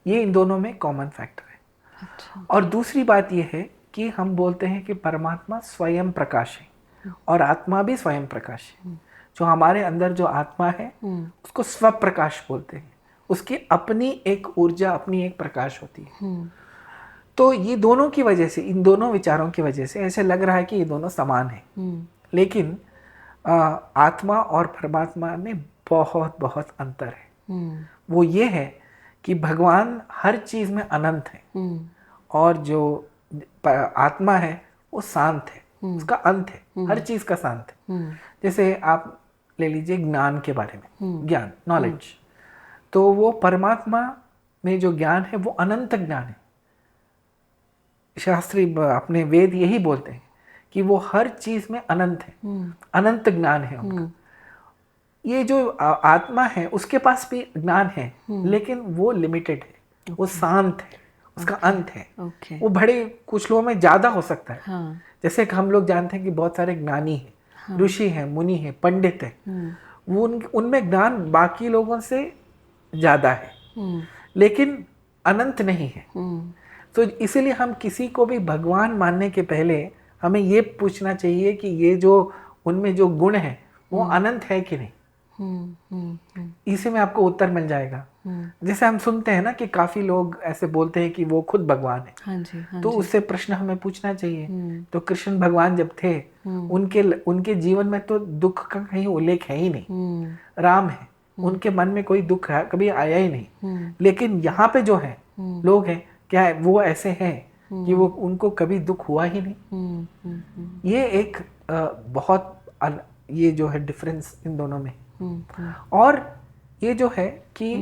ये इन दोनों में कॉमन फैक्टर है। और दूसरी बात ये है कि हम बोलते हैं कि परमात्मा स्वयं प्रकाश है और आत्मा भी स्वयं प्रकाश है। जो हमारे अंदर जो आत्मा है उसको स्व प्रकाश बोलते हैं, उसकी अपनी एक ऊर्जा, अपनी एक प्रकाश होती है। तो ये दोनों की वजह से, इन दोनों विचारों की वजह से ऐसे लग रहा है कि ये दोनों समान हैं। लेकिन आत्मा और परमात्मा में बहुत बहुत अंतर है। वो ये है कि भगवान हर चीज़ में अनंत है और जो आत्मा है वो शांत है, उसका अंत है, हर चीज़ का शांत है। जैसे आप ले लीजिए ज्ञान के बारे में, ज्ञान, नॉलेज, तो वो परमात्मा में जो ज्ञान है वो अनंत ज्ञान है। शास्त्री अपने वेद यही बोलते हैं कि वो हर चीज में अनंत है, अनंत ज्ञान है उनका। ये जो आत्मा है उसके पास भी ज्ञान है, लेकिन वो लिमिटेड है, वो शांत है, उसका अंत है। वो बड़े कुछ लोगों में ज्यादा हो सकता है। जैसे कि हम लोग जानते हैं कि बहुत सारे ज्ञानी हैं, ऋषि हैं, मुनि हैं, पंडित हैं, वो उनमें ज्ञान बाकी लोगों से ज्यादा है, लेकिन अनंत नहीं है। तो इसीलिए हम किसी को भी भगवान मानने के पहले हमें ये पूछना चाहिए कि ये जो उनमें जो गुण है वो अनंत है कि नहीं। इसी में आपको उत्तर मिल जाएगा। जैसे हम सुनते हैं ना कि काफी लोग ऐसे बोलते हैं कि वो खुद भगवान है। हाँ जी, हाँ तो उससे प्रश्न हमें पूछना चाहिए, तो कृष्ण भगवान जब थे उनके जीवन में तो दुख का कहीं उल्लेख है ही नहीं। राम है, उनके मन में कोई दुख कभी आया ही नहीं। लेकिन यहाँ पे जो है लोग हैं, क्या है वो ऐसे हैं कि वो उनको कभी दुख हुआ ही नहीं। ये एक बहुत ये जो है डिफरेंस इन दोनों में। और ये जो है कि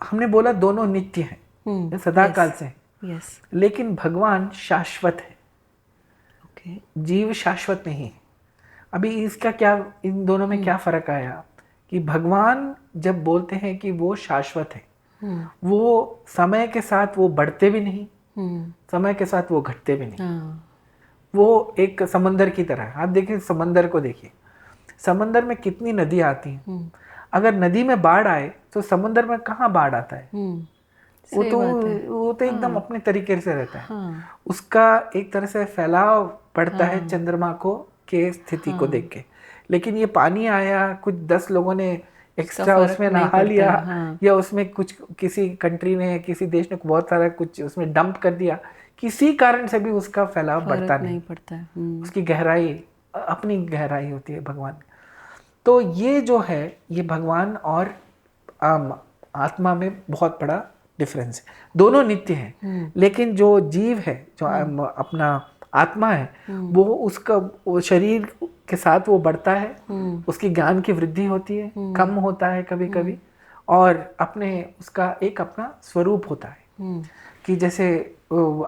हमने बोला दोनों नित्य हैं, ये सदा काल से हैं, लेकिन भगवान शाश्वत है, जीव शाश्वत नहीं है। अभी इसका क्या, इन दोनों में क्या फर्क आया कि भगवान जब बोलते हैं कि वो शाश्वत है, वो समय के साथ वो बढ़ते भी नहीं, समय के साथ वो घटते भी नहीं। वो एक समंदर की तरह है। आप देखिए समंदर को, देखिए समंदर में कितनी नदी आती हैं। अगर नदी में बाढ़ आए तो समंदर में कहाँ बाढ़ आता है? वो तो एकदम अपने तरीके से रहता है। उसका एक तरह से फैलाव पड़ता है चंद्रमा को के स्थिति को देख के। लेकिन ये पानी आया, कुछ 10 लोगों ने एक्स्ट्रा उसमें नहा लिया, या उसमें कुछ किसी कंट्री ने, किसी देश ने बहुत सारा कुछ उसमें डंप कर दिया, किसी कारण से भी उसका फैलाव बढ़ता नहीं पड़ता है। उसकी गहराई अपनी गहराई होती है भगवान। तो ये जो है, ये भगवान और आत्मा में बहुत बड़ा डिफरेंस है। दोनों नित्य हैं, लेकिन जो जीव है, जो अपना आत्मा है, वो उसका वो शरीर के साथ वो बढ़ता है, उसकी ज्ञान की वृद्धि होती है, कम होता है कभी कभी, और अपने उसका एक अपना स्वरूप होता है। कि जैसे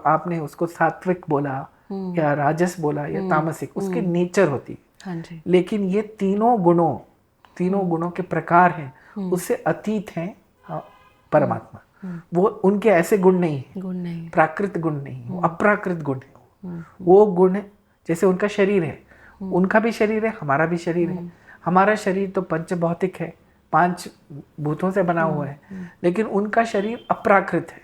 आपने उसको सात्विक बोला या राजस बोला या तामसिक, उसके नेचर होती है। लेकिन ये तीनों गुणों के प्रकार हैं, उससे अतीत हैं परमात्मा। वो उनके ऐसे गुण नहीं है, प्राकृत गुण नहीं, वो अप्राकृत गुण है। वो गुण जैसे उनका शरीर है, उनका भी शरीर है, हमारा भी शरीर है। हमारा शरीर तो पंच भौतिक है, 5 भूतों से बना हुआ है, लेकिन उनका शरीर अप्राकृत है,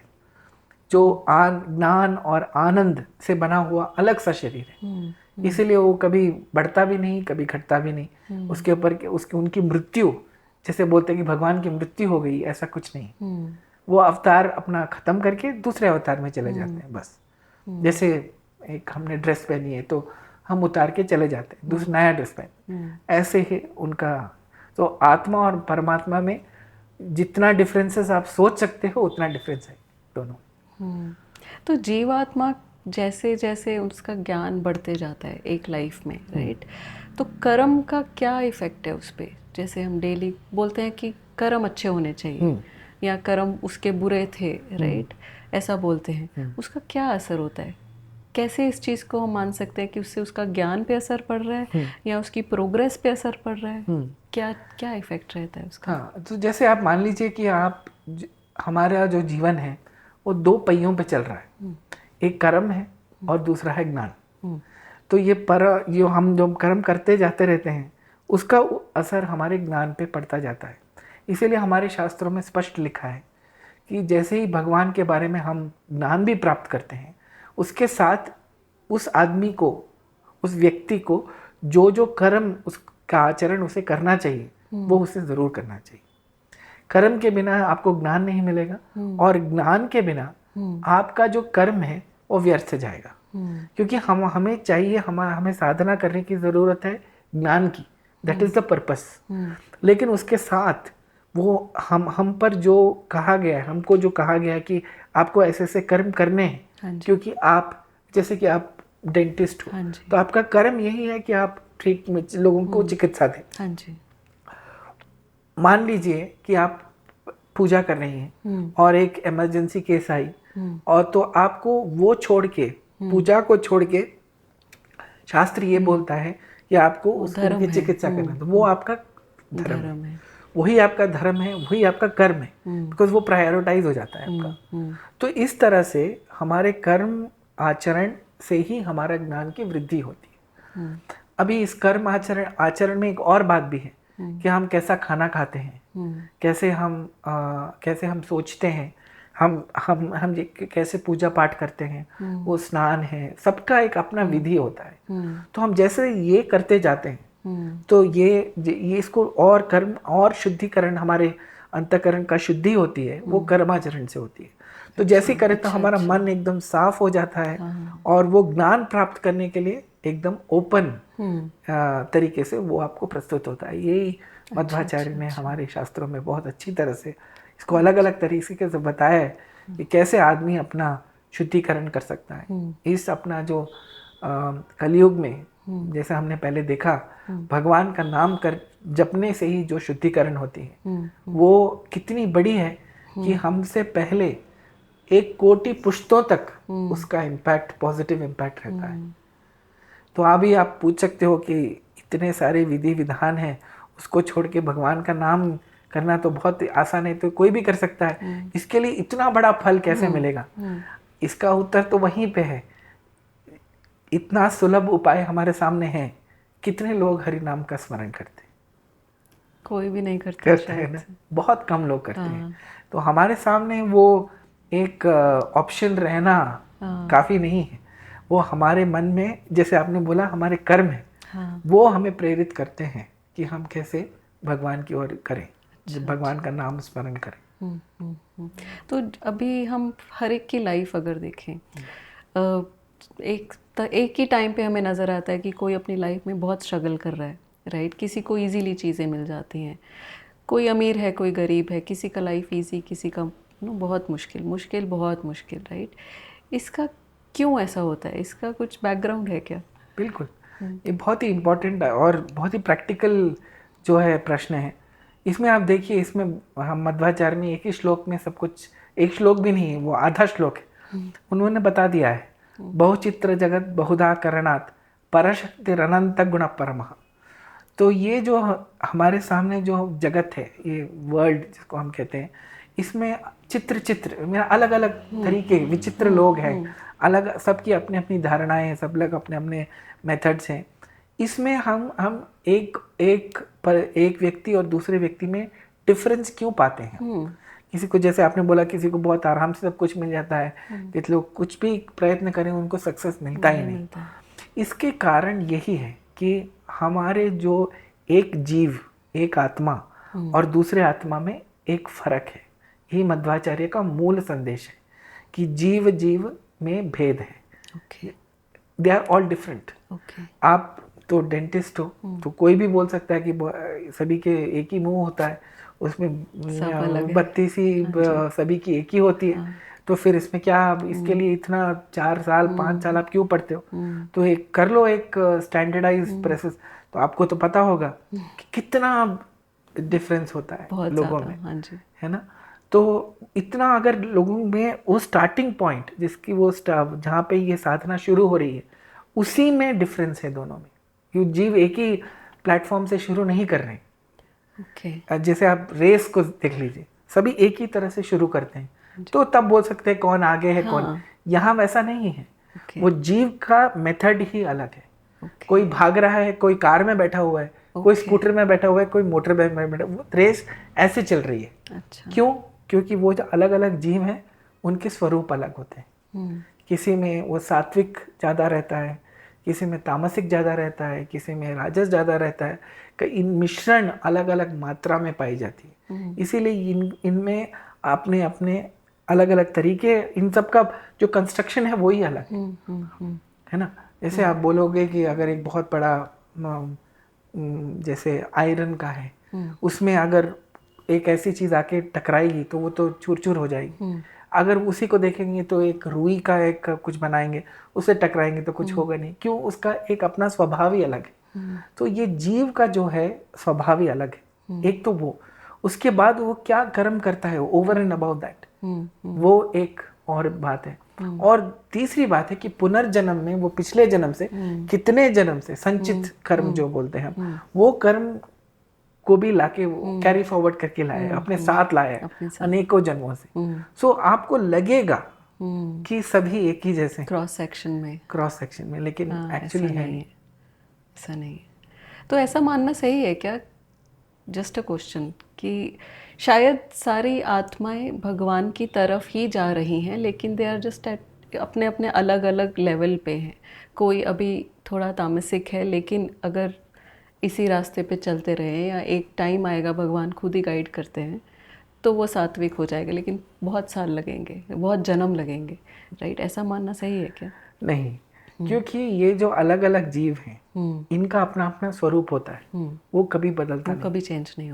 जो ज्ञान और आनंद से बना हुआ अलग सा शरीर है। इसीलिए वो कभी बढ़ता भी नहीं, कभी घटता भी नहीं। उसके ऊपर उनकी मृत्यु, जैसे बोलते हैं कि भगवान की मृत्यु हो गई, ऐसा कुछ नहीं। वो अवतार अपना खत्म करके दूसरे अवतार में चले जाते हैं बस। जैसे एक हमने ड्रेस पहनी है तो हम उतार के चले जाते हैं, दूसरा नया ड्रेस पहन, ऐसे ही उनका। तो आत्मा और परमात्मा में जितना डिफरेंसेस आप सोच सकते हो उतना डिफरेंस है दोनों। तो जीवात्मा जैसे जैसे उसका ज्ञान बढ़ते जाता है एक लाइफ में, राइट, तो कर्म का क्या इफेक्ट है उस पर? जैसे हम डेली बोलते हैं कि कर्म अच्छे होने चाहिए, या कर्म उसके बुरे थे, राइट, ऐसा बोलते हैं, उसका क्या असर होता है? कैसे इस चीज़ को हम मान सकते हैं कि उससे उसका ज्ञान पे असर पड़ रहा है या उसकी प्रोग्रेस पे असर पड़ रहा है? क्या क्या इफेक्ट रहता है उसका? हाँ, तो जैसे आप मान लीजिए कि हमारा जो जीवन है वो 2 पहियों पे चल रहा है, एक कर्म है और दूसरा है ज्ञान। तो ये हम जो कर्म करते जाते रहते हैं, उसका असर हमारे ज्ञान पे पड़ता जाता है। इसीलिए हमारे शास्त्रों में स्पष्ट लिखा है कि जैसे ही भगवान के बारे में हम ज्ञान भी प्राप्त करते हैं, उसके साथ उस आदमी को, उस व्यक्ति को जो जो कर्म उसका आचरण उसे करना चाहिए वो उसे ज़रूर करना चाहिए। कर्म के बिना आपको ज्ञान नहीं मिलेगा, और ज्ञान के बिना आपका जो कर्म है वो व्यर्थ जाएगा। क्योंकि हमें चाहिए, हमें साधना करने की ज़रूरत है ज्ञान की, दैट इज़ द पर्पस। लेकिन उसके साथ वो हम पर जो कहा गया है, हमको जो कहा गया है कि आपको ऐसे ऐसे कर्म करने हैं, क्योंकि आप जैसे कि आप डेंटिस्ट हो, तो आपका कर्म यही है कि आप लोगों को चिकित्सा दें। मान लीजिए कि आप पूजा कर रही हैं और एक इमरजेंसी केस आई, और तो आपको वो छोड़ के, पूजा को छोड़ के, शास्त्र ये बोलता है कि आपको उसकी चिकित्सा करना, तो वो आपका धर्म है, वही आपका धर्म है, वही आपका कर्म है, बिकॉज वो प्रायोरिटाइज हो जाता है आपका। तो इस तरह से हमारे कर्म आचरण से ही हमारा ज्ञान की वृद्धि होती है। अभी इस कर्म आचरण में एक और बात भी है कि हम कैसा खाना खाते हैं, कैसे हम सोचते हैं, हम कैसे पूजा पाठ करते हैं, वो स्नान है, सबका एक अपना विधि होता है। तो हम जैसे ये करते जाते हैं, तो ये इसको और कर्म और शुद्धिकरण, हमारे अंतःकरण का शुद्धि होती है, वो कर्माचरण से होती है। तो जैसे करें तो हमारा मन एकदम साफ हो जाता है, और वो ज्ञान प्राप्त करने के लिए एकदम ओपन तरीके से वो आपको प्रस्तुत होता है। यही मध्वाचार्य ने हमारे शास्त्रों में बहुत अच्छी तरह से इसको अलग अलग तरीके से बताया है कि कैसे आदमी अपना शुद्धिकरण कर सकता है। इस अपना जो कलयुग में जैसे हमने पहले देखा, भगवान का नाम कर जपने से ही जो शुद्धिकरण होती है वो कितनी बड़ी है कि हमसे पहले 1 कोटि पुश्तों तक उसका इम्पैक्ट, पॉजिटिव इम्पैक्ट रहता है। तो अभी आप पूछ सकते हो कि इतने सारे विधि विधान हैं, उसको छोड़ के भगवान का नाम करना तो बहुत आसान है, तो कोई भी कर सकता है, इसके लिए इतना बड़ा फल कैसे मिलेगा? इसका उत्तर तो वहीं पे है। इतना सुलभ उपाय हमारे सामने है, कितने लोग हरि नाम का स्मरण करते हैं? कोई भी नहीं करते हैं ना, बहुत कम लोग करते हैं। तो हमारे सामने वो एक ऑप्शन रहना काफी नहीं है। वो हमारे मन में, जैसे आपने बोला, हमारे कर्म है, वो हमें प्रेरित करते हैं कि हम कैसे भगवान की ओर करें, भगवान का नाम स्मरण करें। तो अभी हम हर एक की लाइफ अगर देखें, एक ही टाइम पे हमें नज़र आता है कि कोई अपनी लाइफ में बहुत स्ट्रगल कर रहा है, राइट? किसी को इजीली चीज़ें मिल जाती हैं, कोई अमीर है, कोई गरीब है, किसी का लाइफ इजी, किसी का बहुत मुश्किल, बहुत मुश्किल, राइट? इसका क्यों ऐसा होता है? इसका कुछ बैकग्राउंड है क्या? बिल्कुल, ये बहुत ही इम्पोर्टेंट और बहुत ही प्रैक्टिकल जो है प्रश्न है। इसमें आप देखिए, इसमें हम मध्वाचार्य ने एक ही श्लोक में सब कुछ, एक श्लोक भी नहीं है, वो आधा श्लोक है, उन्होंने बता दिया है। बहुचित्र जगत बहुधा करणात् परशक्तिरनंत गुण परमः। तो ये जो हमारे सामने जो जगत है, ये वर्ल्ड जिसको हम कहते हैं, इसमें चित्र अलग अलग तरीके विचित्र लोग हैं, अलग, सबकी अपनी अपनी धारणाएं हैं, सब लोग अपने अपने मेथड्स हैं। इसमें हम एक व्यक्ति और दूसरे व्यक्ति में डिफरेंस क्यों पाते हैं? किसी को, जैसे आपने बोला, किसी को बहुत आराम से सब कुछ मिल जाता है, किसी लोग कुछ भी प्रयत्न करें उनको सक्सेस मिलता ही नहीं। इसके कारण यही है कि हमारे जो एक जीव, एक आत्मा और दूसरे आत्मा में एक फर्क है। यही मध्वाचार्य का मूल संदेश है कि जीव जीव में भेद है। They are all different. आप तो डेंटिस्ट हो, तो कोई भी बोल सकता है कि सभी के एक ही मुंह होता है, उसमें 32 सभी की एक ही होती है। तो फिर इसमें क्या, इसके लिए इतना 4 साल 5 साल आप क्यों पढ़ते हो? तो एक कर लो, एक स्टैंडर्डाइज प्रोसेस, तो आपको तो पता होगा कि कितना डिफरेंस होता है लोगों में। हाँ जी। है ना? तो इतना अगर लोगों में वो स्टार्टिंग पॉइंट, जिसकी वो जहाँ पे ये साधना शुरू हो रही है, उसी में डिफरेंस है दोनों में। क्यों जीव एक ही प्लेटफॉर्म से शुरू नहीं कर रहे। जैसे आप रेस को देख लीजिए, सभी एक ही तरह से शुरू करते हैं, तो तब बोल सकते हैं कौन आगे है कौन। यहाँ वैसा नहीं है। वो जीव का मेथड ही अलग है। कोई भाग रहा है, कोई कार में बैठा हुआ है, कोई स्कूटर में बैठा हुआ है, कोई मोटर में बैठा हुआ है। रेस ऐसे चल रही है। अच्छा। क्यों? क्योंकि वो जो अलग अलग जीव हैं उनके स्वरूप अलग होते हैं। किसी में वो सात्विक ज़्यादा रहता है, किसी में तामसिक ज़्यादा रहता है, किसी में राजस ज़्यादा रहता है। इन मिश्रण अलग अलग मात्रा में पाई जाती है। इसीलिए इनमें अपने अपने अलग अलग तरीके, इन सब का जो कंस्ट्रक्शन है वही अलग है ना? जैसे आप बोलोगे कि अगर एक बहुत बड़ा जैसे आयरन का है, उसमें अगर एक ऐसी चीज़ आके टकराएगी तो वो तो चूर चूर हो जाएगी। अगर उसी को देखेंगे तो एक रुई का एक कुछ बनाएंगे, उससे टकराएंगे तो कुछ होगा नहीं। क्यों? उसका एक अपना स्वभाव ही अलग है। तो ये जीव का जो है स्वभाव ही अलग है। एक तो वो, उसके बाद वो क्या कर्म करता है ओवर एंड अबाउट दैट, वो एक और बात है। और तीसरी बात है कि पुनर्जन्म में वो पिछले जन्म से कितने जन्म से संचित कर्म जो बोलते हैं, वो कर्म को भी लाके कैरी फॉरवर्ड करके लाए, अपने साथ लाए अनेकों जन्मों से। सो आपको लगेगा कि सभी एक ही जैसे क्रॉस सेक्शन में, लेकिन एक्चुअली है ऐसा नहीं। तो ऐसा मानना सही है क्या, जस्ट अ क्वेश्चन, कि शायद सारी आत्माएं भगवान की तरफ ही जा रही हैं, लेकिन दे आर जस्ट एट अपने अपने अलग अलग लेवल पे हैं। कोई अभी थोड़ा तामसिक है, लेकिन अगर इसी रास्ते पे चलते रहे, या एक टाइम आएगा भगवान खुद ही गाइड करते हैं तो वो सात्विक हो जाएगा, लेकिन बहुत साल लगेंगे, बहुत जन्म लगेंगे, राइट? ऐसा मानना सही है क्या? नहीं, क्योंकि ये जो अलग अलग जीव हैं, इनका अपना अपना स्वरूप होता है, वो कभी बदलता नहीं, कभी चेंज नहीं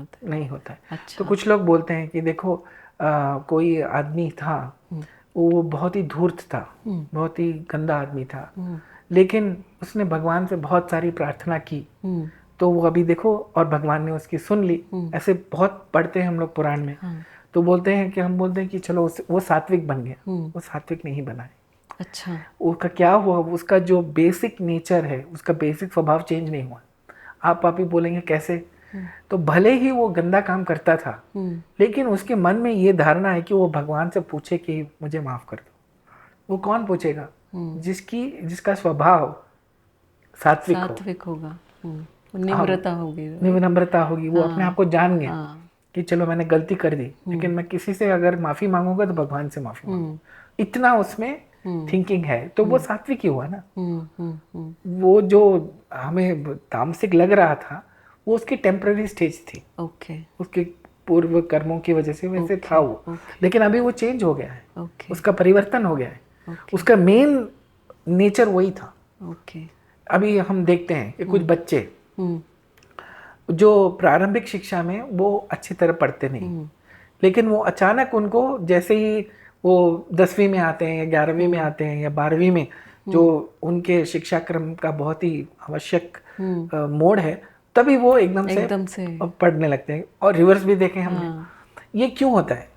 होता है। अच्छा। तो कुछ लोग बोलते हैं कि देखो कोई आदमी था, वो बहुत ही धूर्त था, बहुत ही गंदा आदमी था, लेकिन उसने भगवान से बहुत सारी प्रार्थना की, तो वो अभी देखो, और भगवान ने उसकी सुन ली। ऐसे बहुत पढ़ते हैं हम लोग पुराण में। हाँ। तो बोलते हैं कि हम बोलते हैं कि चलो वो सात्विक बन गया, वो सात्विक नहीं बना है। अच्छा। उसका क्या हुआ, उसका जो बेसिक नेचर है, उसका बेसिक स्वभाव चेंज नहीं हुआ। आप ही बोलेंगे कैसे? तो भले ही वो गंदा काम करता था, लेकिन उसके मन में ये धारणा है कि वो भगवान से पूछे कि मुझे माफ कर दो। वो कौन पूछेगा? जिसका स्वभाव सात्विक होगा। निम्रता होगी। विनम्रता होगी। वो अपने आप को जान गया हाँ। कि चलो मैंने गलती कर दी, लेकिन मैं किसी से अगर माफी मांगूंगा तो भगवान से माफी मांगूंगा, इतना उसमें थिंकिंग है। तो वो सात्विक ही हुआ ना। वो जो हमें तामसिक लग रहा था, वो उसकी टेम्पररी स्टेज थी। ओके। उसके पूर्व कर्मों की वजह से वैसे था वो, लेकिन अभी वो चेंज हो गया है। उसका परिवर्तन हो गया है। उसका मेन नेचर वही था। अभी हम देखते हैं कि कुछ बच्चे जो प्रारंभिक शिक्षा में वो अच्छी तरह पढ़ते नहीं, लेकिन वो अचानक उनको जैसे ही वो 10वीं में आते हैं या 11वीं में आते हैं या 12वीं में, जो उनके शिक्षा क्रम का बहुत ही आवश्यक मोड़ है, तभी वो एकदम से पढ़ने लगते हैं। और रिवर्स भी देखें हमने। ये क्यों होता है?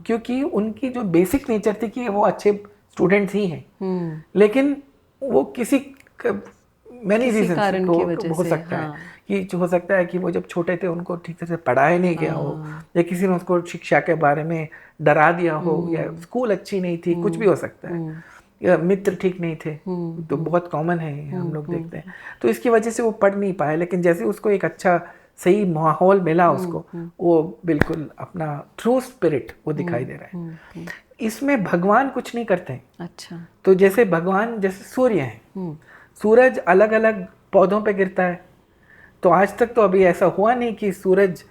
क्योंकि उनकी जो बेसिक नेचर थी कि वो अच्छे स्टूडेंट्स ही हैं, लेकिन वो किसी मैनी रीजन हो सकता है कि हो सकता है कि वो जब छोटे थे उनको ठीक से पढ़ाया नहीं गया हो, या किसी ने उसको शिक्षा के बारे में डरा दिया हो, या स्कूल अच्छी नहीं थी, कुछ भी हो सकता है, या मित्र ठीक नहीं थे। तो बहुत कॉमन है, हम लोग देखते हैं। तो इसकी वजह से वो पढ़ नहीं पाए, लेकिन जैसे उसको एक अच्छा सही माहौल मिला उसको, वो बिल्कुल अपना ट्रू स्पिरिट वो दिखाई दे रहा है। इसमें भगवान कुछ नहीं करते हैं। अच्छा। तो जैसे भगवान, जैसे सूर्य है, सूरज अलग अलग पौधों पे गिरता है। तो आज तक तो अभी ऐसा हुआ नहीं कि सूरज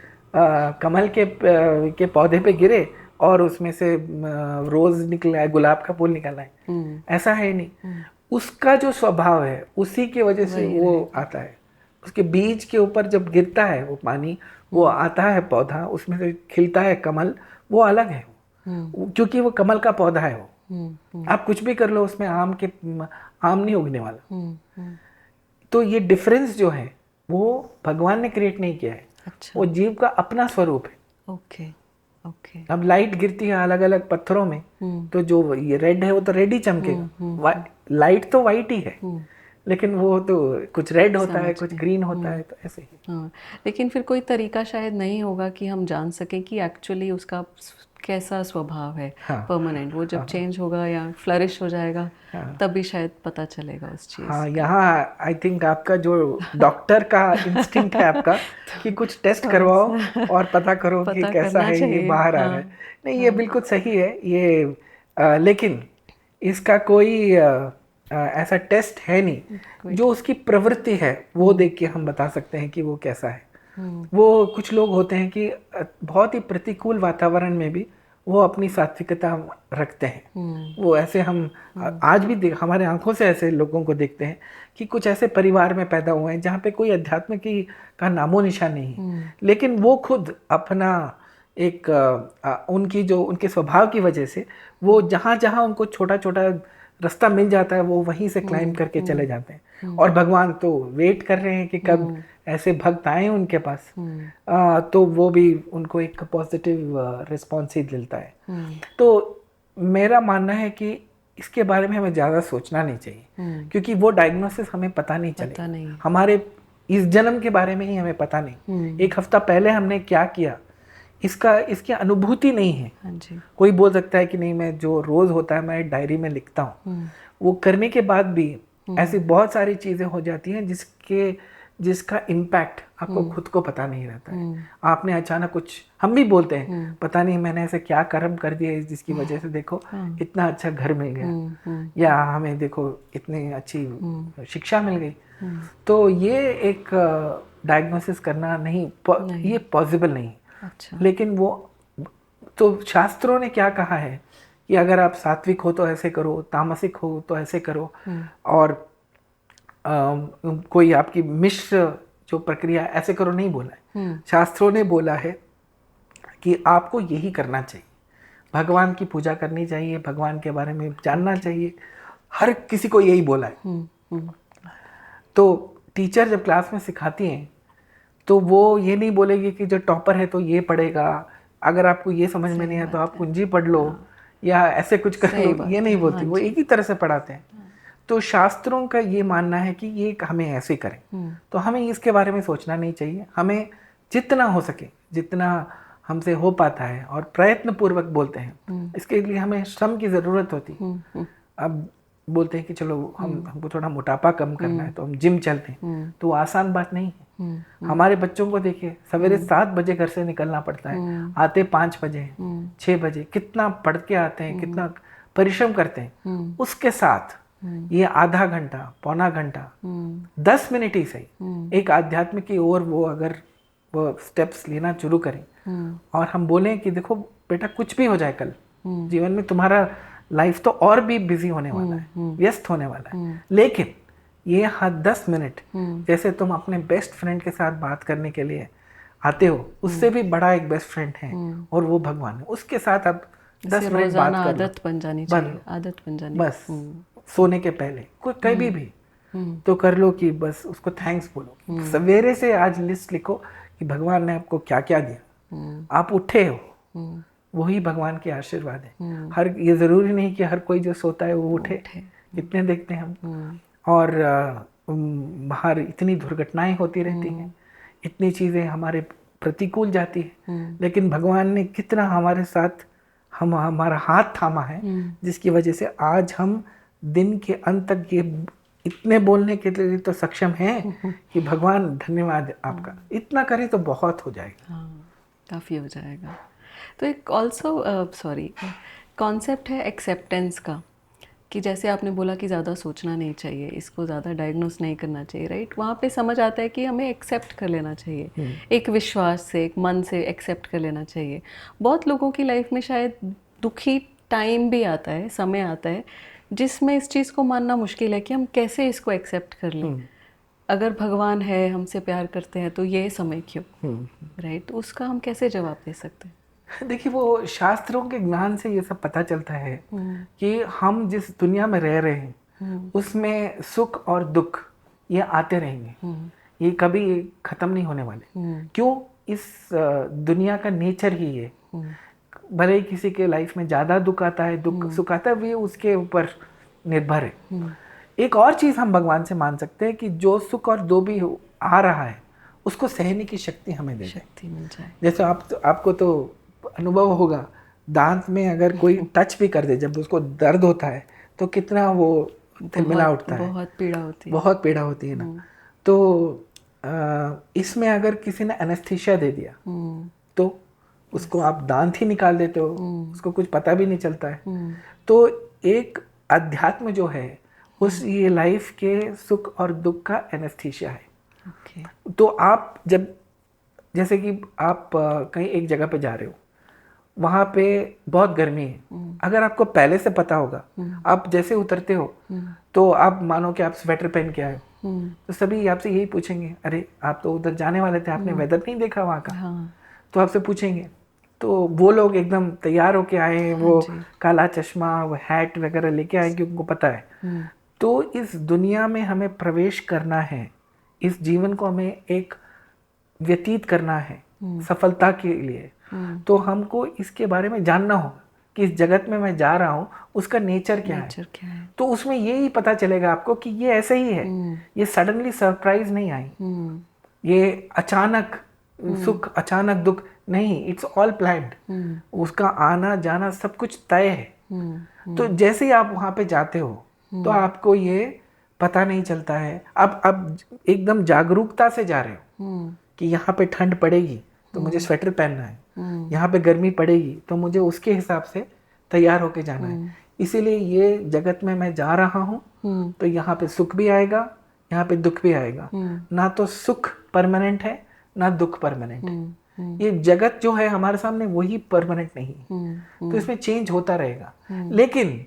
कमल के पौधे पे गिरे और उसमें से रोज निकला है, गुलाब का फूल निकला है। ऐसा है नहीं। उसका जो स्वभाव है उसी की वजह से वो आता है। उसके बीज के ऊपर जब गिरता है वो पानी, वो आता है पौधा, उसमें से खिलता है कमल, वो अलग है। क्योंकि वो कमल का पौधा है। वो आप कुछ भी कर लो उसमें आम नहीं उगने वाला। तो ये डिफरेंस जो है वो भगवान ने क्रिएट नहीं किया है। अच्छा। वो जीव का अपना स्वरूप है। ओके। अब लाइट गिरती है अलग अलग पत्थरों में, तो जो ये रेड है वो तो रेड ही चमकेगा। लाइट तो वाइट ही है, लेकिन वो तो कुछ रेड होता है, कुछ ग्रीन होता है, तो ऐसे ही। हाँ, लेकिन फिर कोई तरीका शायद नहीं होगा कि हम जान सकें कि एक्चुअली उसका कैसा स्वभाव है। परमानेंट वो जब चेंज होगा या फ्लरिश हो जाएगा, तभी शायद पता चलेगा उस चीज़। हाँ, यहाँ आई थिंक आपका जो डॉक्टर का इंस्टिंक्ट है आपका कि कुछ टेस्ट करवाओ और पता करो कि कैसा है, ये बाहर आ रहा है। नहीं, ये बिल्कुल सही है ये। लेकिन इसका कोई ऐसा टेस्ट है नहीं। जो उसकी प्रवृत्ति है वो देख के हम बता सकते हैं कि वो कैसा है। वो कुछ लोग होते हैं कि बहुत ही प्रतिकूल वातावरण में भी वो अपनी सात्विकता रखते हैं। वो ऐसे हम आज भी हमारे आंखों से ऐसे लोगों को देखते हैं कि कुछ ऐसे परिवार में पैदा हुए हैं जहाँ पे कोई अध्यात्म की का नामो निशान नहीं, लेकिन वो खुद अपना एक उनकी जो उनके स्वभाव की वजह से वो जहाँ जहाँ उनको छोटा छोटा रास्ता मिल जाता है वो वहीं से क्लाइंब करके चले जाते हैं। और भगवान तो वेट कर रहे हैं कि कब ऐसे भक्त आए उनके पास, तो वो भी उनको एक पॉजिटिव रिस्पॉन्स ही मिलता है। तो मेरा मानना है कि इसके बारे में हमें ज़्यादा सोचना नहीं चाहिए, क्योंकि वो डायग्नोसिस हमें पता नहीं चलेगा। हमारे इस जन्म के बारे में ही हमें पता नहीं, एक हफ्ता पहले हमने क्या किया इसकी अनुभूति नहीं है। हाँ जी। कोई बोल सकता है कि नहीं, मैं जो रोज होता है मैं डायरी में लिखता हूँ, वो करने के बाद भी ऐसी बहुत सारी चीजें हो जाती हैं जिसका इम्पैक्ट आपको खुद को पता नहीं रहता है। आपने अचानक कुछ, हम भी बोलते हैं पता नहीं मैंने ऐसे क्या कर्म कर दिया जिसकी वजह से देखो इतना अच्छा घर मिल गया, या हमें देखो इतनी अच्छी शिक्षा मिल गई। तो ये एक डायग्नोसिस करना नहीं, ये पॉसिबल नहीं। अच्छा। लेकिन वो तो शास्त्रों ने क्या कहा है कि अगर आप सात्विक हो तो ऐसे करो, तामसिक हो तो ऐसे करो, और कोई आपकी मिश्र जो प्रक्रिया ऐसे करो नहीं बोला है। शास्त्रों ने बोला है कि आपको यही करना चाहिए, भगवान की पूजा करनी चाहिए, भगवान के बारे में जानना चाहिए। हर किसी को यही बोला है। तो टीचर जब क्लास में सिखाती हैं तो वो ये नहीं बोलेगी कि जो टॉपर है तो ये पढ़ेगा, अगर आपको ये समझ में नहीं आया तो आप कुंजी पढ़ लो या ऐसे कुछ कर लो, ये नहीं बोलती। वो एक ही तरह से पढ़ाते हैं। तो शास्त्रों का ये मानना है कि ये हमें ऐसे करें, तो हमें इसके बारे में सोचना नहीं चाहिए। हमें जितना हो सके, जितना हमसे हो पाता है और प्रयत्न पूर्वक बोलते हैं, इसके लिए हमें श्रम की ज़रूरत होती है। अब बोलते हैं कि चलो हमको थोड़ा मोटापा कम करना है तो हम जिम चलते हैं, तो आसान बात नहीं है। हमारे बच्चों को देखिए, सवेरे 7 बजे घर से निकलना पड़ता है, आते 5 बजे 6 बजे, कितना पढ़ के आते हैं, कितना परिश्रम करते हैं। उसके साथ ये आधा घंटा, पौना घंटा, 10 मिनट ही सही एक आध्यात्म की ओर वो अगर वो स्टेप्स लेना शुरू करें और हम बोलें कि देखो बेटा कुछ भी हो जाए कल जीवन में, तुम्हारा लाइफ तो और भी बिजी होने वाला है, व्यस्त होने वाला है, लेकिन ये 10 मिनट जैसे तुम अपने बेस्ट फ्रेंड के साथ बात करने के लिए आते हो, उससे भी बड़ा एक बेस्ट फ्रेंड है और वो भगवान है। उसके साथ आप 10 मिनट बात कर लो, आदत बन जानी चाहिए, आदत बन जानी, बस सोने के पहले कोई कभी भी तो कर लो कि बस उसको थैंक्स बोलो। सवेरे से आज लिस्ट लिखो कि भगवान ने आपको क्या क्या दिया, आप उठे हो, वही भगवान के आशीर्वाद है। हर ये ज़रूरी नहीं कि हर कोई जो सोता है वो उठे, कितने देखते हैं हम। और बाहर इतनी दुर्घटनाएं होती रहती हैं, इतनी चीज़ें हमारे प्रतिकूल जाती है, लेकिन भगवान ने कितना हमारे साथ हमारा हाथ थामा है, जिसकी वजह से आज हम दिन के अंत तक ये इतने बोलने के लिए तो सक्षम हैं कि भगवान धन्यवाद आपका। इतना करें तो बहुत हो जाएगा। काफ़ी हो जाएगा। तो एक ऑल्सो कॉन्सेप्ट है एक्सेप्टेंस का, कि जैसे आपने बोला कि ज़्यादा सोचना नहीं चाहिए, इसको ज़्यादा डायग्नोस नहीं करना चाहिए, राइट। वहाँ पे समझ आता है कि हमें एक्सेप्ट कर लेना चाहिए, एक विश्वास से, एक मन से एक्सेप्ट कर लेना चाहिए। बहुत लोगों की लाइफ में शायद दुखी टाइम भी आता है, समय आता है, जिसमें इस चीज़ को मानना मुश्किल है कि हम कैसे इसको एक्सेप्ट कर लें। अगर भगवान है, हमसे प्यार करते हैं, तो ये समय क्यों, राइट। उसका हम कैसे जवाब दे सकते हैं? देखिए, वो शास्त्रों के ज्ञान से ये सब पता चलता है कि हम जिस दुनिया में रह रहे हैं उसमें सुख और दुख ये आते रहेंगे, ये कभी ख़त्म नहीं होने वाले। क्यों? इस दुनिया का नेचर ही है। भले ही किसी के लाइफ में ज़्यादा दुख आता है, दुख सुख आता है, भी उसके ऊपर निर्भर है। एक और चीज़ हम भगवान से मान सकते हैं कि जो सुख और जो भी आ रहा है उसको सहने की शक्ति हमें दे, शक्ति मिल जाए। जैसे आपको तो अनुभव होगा, दांत में अगर कोई टच भी कर दे, जब उसको दर्द होता है तो कितना वो तिलमिला उठता है, बहुत पीड़ा होती है, बहुत पीड़ा होती है ना। तो इसमें अगर किसी ने एनेस्थीसिया दे दिया तो उसको आप दांत ही निकाल देते हो, उसको कुछ पता भी नहीं चलता है। तो एक अध्यात्म जो है उस ये लाइफ के सुख और दुख का एनेस्थीसिया है। तो आप जब, जैसे कि आप कहीं एक जगह पे जा रहे हो, वहाँ पे बहुत गर्मी है, अगर आपको पहले से पता होगा, आप जैसे उतरते हो तो आप मानो कि आप स्वेटर पहन के आए, तो सभी आपसे यही पूछेंगे, अरे आप तो उधर जाने वाले थे, आपने वेदर नहीं देखा वहाँ का। तो आपसे पूछेंगे, तो वो लोग एकदम तैयार होके आए हैं, वो काला चश्मा, वो हैट वगैरह लेके आए कि उनको पता है। तो इस दुनिया में हमें प्रवेश करना है, इस जीवन को हमें एक व्यतीत करना है सफलता के लिए, तो हमको इसके बारे में जानना होगा कि इस जगत में मैं जा रहा हूँ उसका नेचर क्या है। तो उसमें यही पता चलेगा आपको कि ये ऐसे ही है, ये सडनली सरप्राइज नहीं आई, ये अचानक सुख अचानक दुख नहीं, इट्स ऑल प्लान्ड। उसका आना जाना सब कुछ तय है। तो जैसे ही आप वहाँ पे जाते हो तो आपको ये पता नहीं चलता है, अब एकदम जागरूकता से जा रहे हो कि यहाँ पे ठंड पड़ेगी तो मुझे स्वेटर पहनना है, यहाँ पे गर्मी पड़ेगी तो मुझे उसके हिसाब से तैयार होके जाना है। इसीलिए ये जगत में मैं जा रहा हूँ तो यहाँ पे सुख भी आएगा, यहाँ पे दुख भी आएगा। ना तो सुख परमानेंट है ना दुख परमानेंट है। ये जगत जो है हमारे सामने वही परमानेंट नहीं है, तो इसमें चेंज होता रहेगा। लेकिन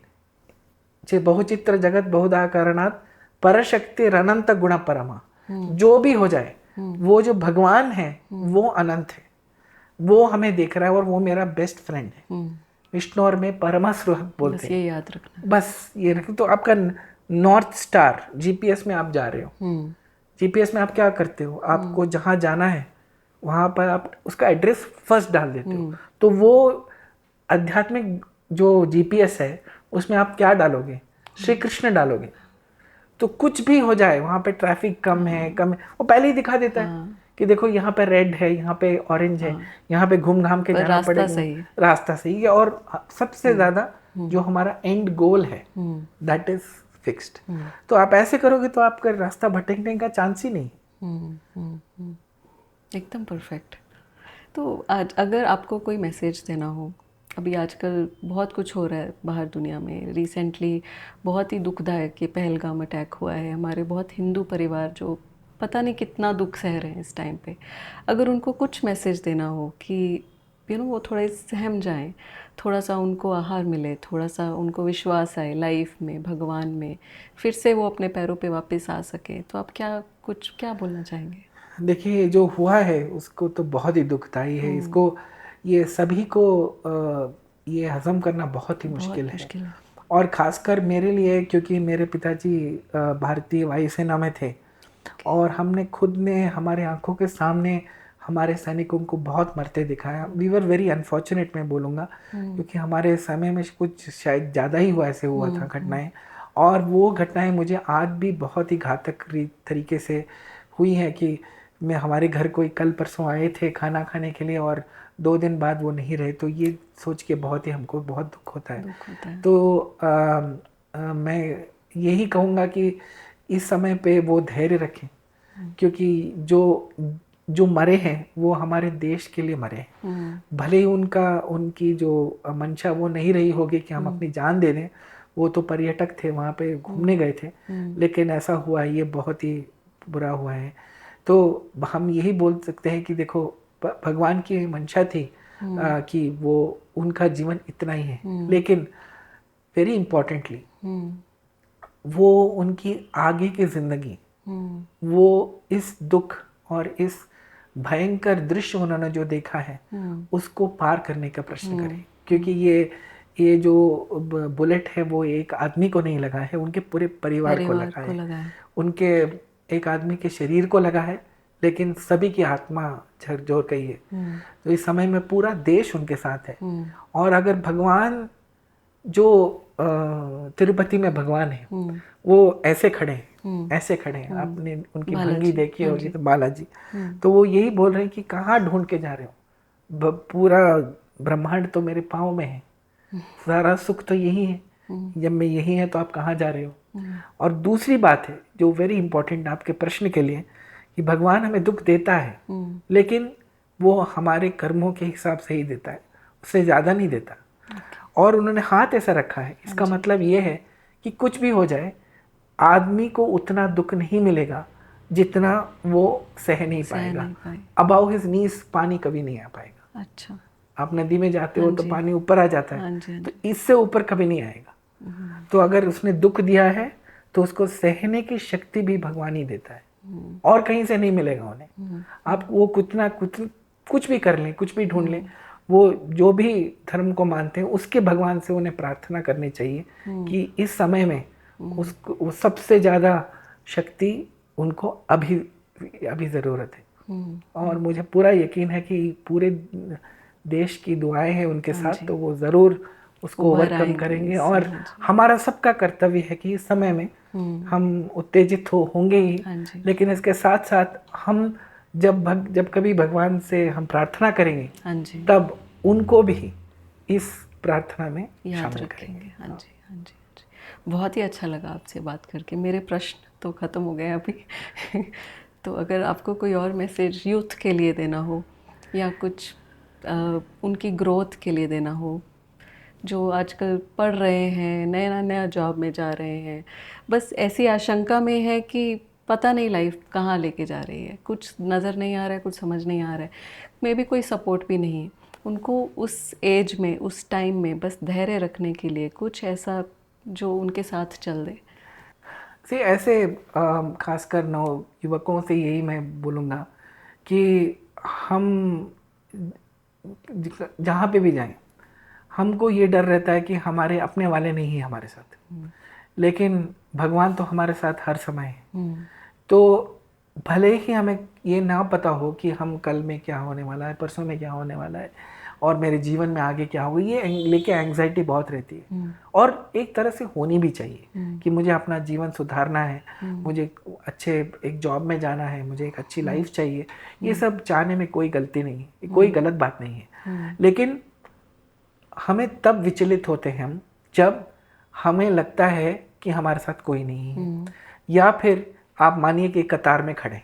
जे बहुचित्र जगत बहुधा कारणात् परशक्ति अनंत गुण परमा, जो भी हो जाए वो जो भगवान है वो अनंत है, वो हमें देख रहा है और वो मेरा बेस्ट फ्रेंड है। विष्णु और मैं परमा सुहृद बोलते हैं, ये याद रखना, बस ये रखें तो आपका नॉर्थ स्टार जीपीएस में आप जा रहे हो, जीपीएस में आप क्या करते हो, आपको जहाँ जाना है वहाँ पर आप उसका एड्रेस फर्स्ट डाल देते हो। तो वो आध्यात्मिक जो जीपीएस है उसमें आप क्या डालोगे, श्री कृष्ण डालोगे। तो कुछ भी हो जाए, वहाँ पे ट्रैफिक कम है वो पहले ही दिखा देता है कि देखो यहाँ पे रेड है, यहाँ पे ऑरेंज है, यहाँ पे घूम घाम के जाना पड़ेगा, रास्ता सही है। और सबसे ज्यादा जो हमारा एंड गोल है दैट इज फिक्स्ड। तो आप ऐसे करोगे तो आपका रास्ता भटकने का चांस ही नहीं। एकदम परफेक्ट। तो आज अगर आपको कोई मैसेज देना हो, अभी आजकल बहुत कुछ हो रहा है बाहर दुनिया में, रिसेंटली बहुत ही दुखदायक कि पहलगाम अटैक हुआ है, हमारे बहुत हिंदू परिवार जो पता नहीं कितना दुख सह रहे हैं इस टाइम पे, अगर उनको कुछ मैसेज देना हो कि वो थोड़ा सहम जाएं, थोड़ा सा उनको आहार मिले, थोड़ा सा उनको विश्वास आए लाइफ में, भगवान में, फिर से वो अपने पैरों पे वापस आ सके, तो आप क्या बोलना चाहेंगे? देखिए, जो हुआ है उसको तो बहुत ही दुखदाई है। इसको ये सभी को ये हजम करना बहुत ही मुश्किल है। और ख़ासकर मेरे लिए, क्योंकि मेरे पिताजी भारतीय वायुसेना में थे और हमने खुद ने हमारे आंखों के सामने हमारे सैनिकों को बहुत मरते दिखाया। वी वर वेरी अनफॉर्चुनेट मैं बोलूँगा, क्योंकि हमारे समय में कुछ शायद ज़्यादा ही ऐसे हुआ था घटनाएं। और वो घटनाएं मुझे आज भी बहुत ही घातक तरीके से हुई हैं कि मैं हमारे घर कोई कल परसों आए थे खाना खाने के लिए और 2 दिन बाद वो नहीं रहे। तो ये सोच के बहुत ही हमको बहुत दुख होता है। तो मैं यही कहूँगा कि इस समय पे वो धैर्य रखें, क्योंकि जो मरे हैं वो हमारे देश के लिए मरे हैं। भले ही उनकी जो मंशा वो नहीं रही होगी कि हम अपनी जान दे दें, वो तो पर्यटक थे, वहाँ पे घूमने गए थे, लेकिन ऐसा हुआ, ये बहुत ही बुरा हुआ है। तो हम यही बोल सकते हैं कि देखो, भगवान की मंशा थी कि वो उनका जीवन इतना ही है, लेकिन वेरी इम्पोर्टेंटली वो उनकी आगे की जिंदगी, वो इस दुख और इस भयंकर दृश्य उन्होंने जो देखा है उसको पार करने का प्रश्न करें। क्योंकि ये जो बुलेट है वो एक आदमी को नहीं लगा है, उनके पूरे परिवार को लगा है। उनके एक आदमी के शरीर को लगा है, लेकिन सभी की आत्मा झकझोर गई है। तो इस समय में पूरा देश उनके साथ है। और अगर भगवान जो तिरुपति में भगवान है वो ऐसे खड़े हैं, आपने उनकी भंगी देखी होगी तो बालाजी, तो वो यही बोल रहे हैं कि कहाँ ढूंढ के जा रहे हो, पूरा ब्रह्मांड तो मेरे पाँव में है, सारा सुख तो यही है, जब मैं यही है तो आप कहाँ जा रहे हो। और दूसरी बात है जो वेरी इंपॉर्टेंट आपके प्रश्न के लिए, कि भगवान हमें दुख देता है लेकिन वो हमारे कर्मों के हिसाब से ही देता है, उससे ज़्यादा नहीं देता। और उन्होंने हाथ ऐसा रखा है, इसका मतलब ये है कि कुछ भी हो जाए आदमी को उतना दुख नहीं मिलेगा जितना वो सह नहीं पाएगा। अबाउ हिज नीज पानी कभी नहीं आ पाएगा। अच्छा, आप नदी में जाते हो तो पानी ऊपर आ जाता है, तो इससे ऊपर कभी नहीं आएगा। तो अगर उसने दुख दिया है तो उसको सहने की शक्ति भी भगवान ही देता है, और कहीं से नहीं मिलेगा उन्हें। आप वो कुछ भी कर लें, कुछ भी ढूंढ लें, वो जो भी धर्म को मानते हैं उसके भगवान से उन्हें प्रार्थना करनी चाहिए कि इस समय में उसको सबसे ज़्यादा शक्ति उनको अभी ज़रूरत है। और मुझे पूरा यकीन है कि पूरे देश की दुआएं हैं उनके साथ, तो वो ज़रूर उसको ओवरकम करेंगे। और हमारा सबका कर्तव्य है कि इस समय में हम उत्तेजित होंगे ही, लेकिन इसके साथ साथ हम जब कभी भगवान से हम प्रार्थना करेंगे तब उनको भी इस प्रार्थना में शामिल करेंगे। हाँ जी। बहुत ही अच्छा लगा आपसे बात करके। मेरे प्रश्न तो ख़त्म हो गए अभी तो अगर आपको कोई और मैसेज यूथ के लिए देना हो या कुछ उनकी ग्रोथ के लिए देना हो, जो आजकल पढ़ रहे हैं, नया जॉब में जा रहे हैं, बस ऐसी आशंका में है कि पता नहीं लाइफ कहाँ लेके जा रही है, कुछ नज़र नहीं आ रहा है, कुछ समझ नहीं आ रहा है, मे भी कोई सपोर्ट भी नहीं है, उनको उस एज में, उस टाइम में बस धैर्य रखने के लिए कुछ ऐसा जो उनके साथ चल दे? ऐसे खासकर नव युवकों से यही मैं बोलूँगा कि हम जहाँ पे भी जाएं, हमको ये डर रहता है कि हमारे अपने वाले नहीं हैं हमारे साथ, लेकिन भगवान तो हमारे साथ हर समय है। तो भले ही हमें ये ना पता हो कि हम कल में क्या होने वाला है, परसों में क्या होने वाला है, और मेरे जीवन में आगे क्या होगा, ये लेके एंग्जाइटी बहुत रहती है। और एक तरह से होनी भी चाहिए कि मुझे अपना जीवन सुधारना है, मुझे अच्छे एक जॉब में जाना है, मुझे एक अच्छी लाइफ चाहिए। ये सब चाहने में कोई गलती नहीं है, कोई गलत बात नहीं है। लेकिन हमें तब विचलित होते हैं हम जब हमें लगता है कि हमारे साथ कोई नहीं है। या फिर आप मानिए कि कतार में खड़े,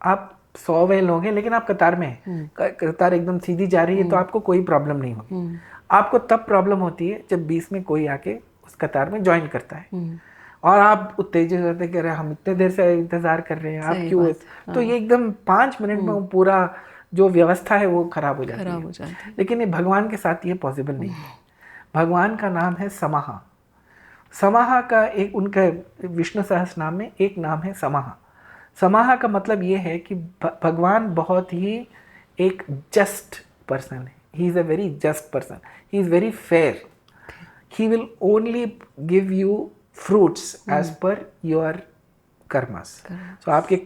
आप 100 वे लोग हैं लेकिन आप कतार में हैं, कतार एकदम सीधी जा रही है, तो आपको कोई प्रॉब्लम नहीं होगी। आपको तब प्रॉब्लम होती है जब बीच में कोई आके उस कतार में ज्वाइन करता है और आप उत्तेजित होते कह रहे हैं हम इतने देर से इंतजार कर रहे हैं, आप क्यों। तो ये एकदम 5 मिनट में पूरा जो व्यवस्था है वो खराब हो जाती है। लेकिन ये भगवान के साथ ये पॉसिबल नहीं है। भगवान का नाम है समाहा। समाहा का एक उनका विष्णु सहस्त्र नाम में एक नाम है समाहा। समाहा का मतलब ये है कि भगवान बहुत ही एक जस्ट पर्सन है। He is a very just person, he is very fair. He will only give you fruits as per your karmas. तो आपके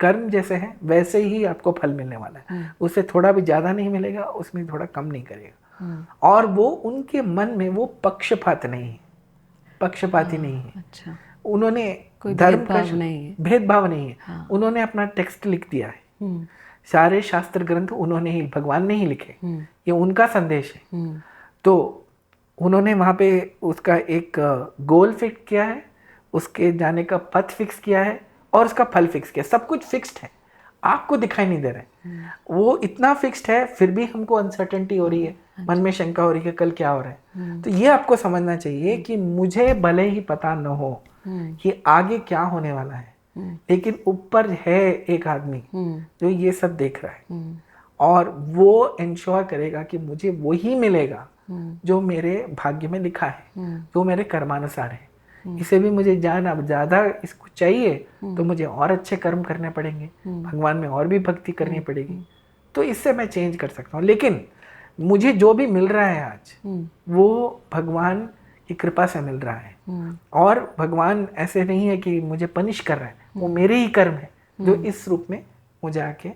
कर्म जैसे हैं वैसे ही आपको फल मिलने वाला है। उससे थोड़ा भी ज़्यादा नहीं मिलेगा, उसमें थोड़ा कम नहीं करेगा। और वो उनके मन में वो पक्षपात नहीं है, पक्षपाती नहीं है। अच्छा। उन्होंने धर्म का भेदभाव नहीं है। उन्होंने अपना टेक्स्ट लिख दिया है। सारे शास्त्र ग्रंथ उन्होंने ही, भगवान ने ही लिखे। ये उनका संदेश है। तो उन्होंने वहाँ पे उसका एक गोल फिक्स किया है, उसके जाने का पथ फिक्स किया है और उसका फल फिक्स किया। सब कुछ फिक्स्ड है, आपको दिखाई नहीं दे रहा है। वो इतना फिक्स्ड है फिर भी हमको अनसर्टेनिटी हो रही है, मन में शंका हो रही है कल क्या हो रहा है। तो ये आपको समझना चाहिए कि मुझे भले ही पता न हो कि आगे क्या होने वाला है, लेकिन ऊपर है एक आदमी जो ये सब देख रहा है और वो इंश्योर करेगा कि मुझे वही मिलेगा जो मेरे भाग्य में लिखा है, जो मेरे कर्मानुसार है। इसे भी मुझे ज़्यादा इसको चाहिए तो मुझे और अच्छे कर्म करने पड़ेंगे, भगवान में और भी भक्ति करनी पड़ेगी, तो इससे मैं चेंज कर सकता हूँ। लेकिन मुझे जो भी मिल रहा है आज वो भगवान की कृपा से मिल रहा है। और भगवान ऐसे नहीं है कि मुझे पनिश कर रहा है, वो मेरे ही कर्म है जो इस रूप में मुझे आके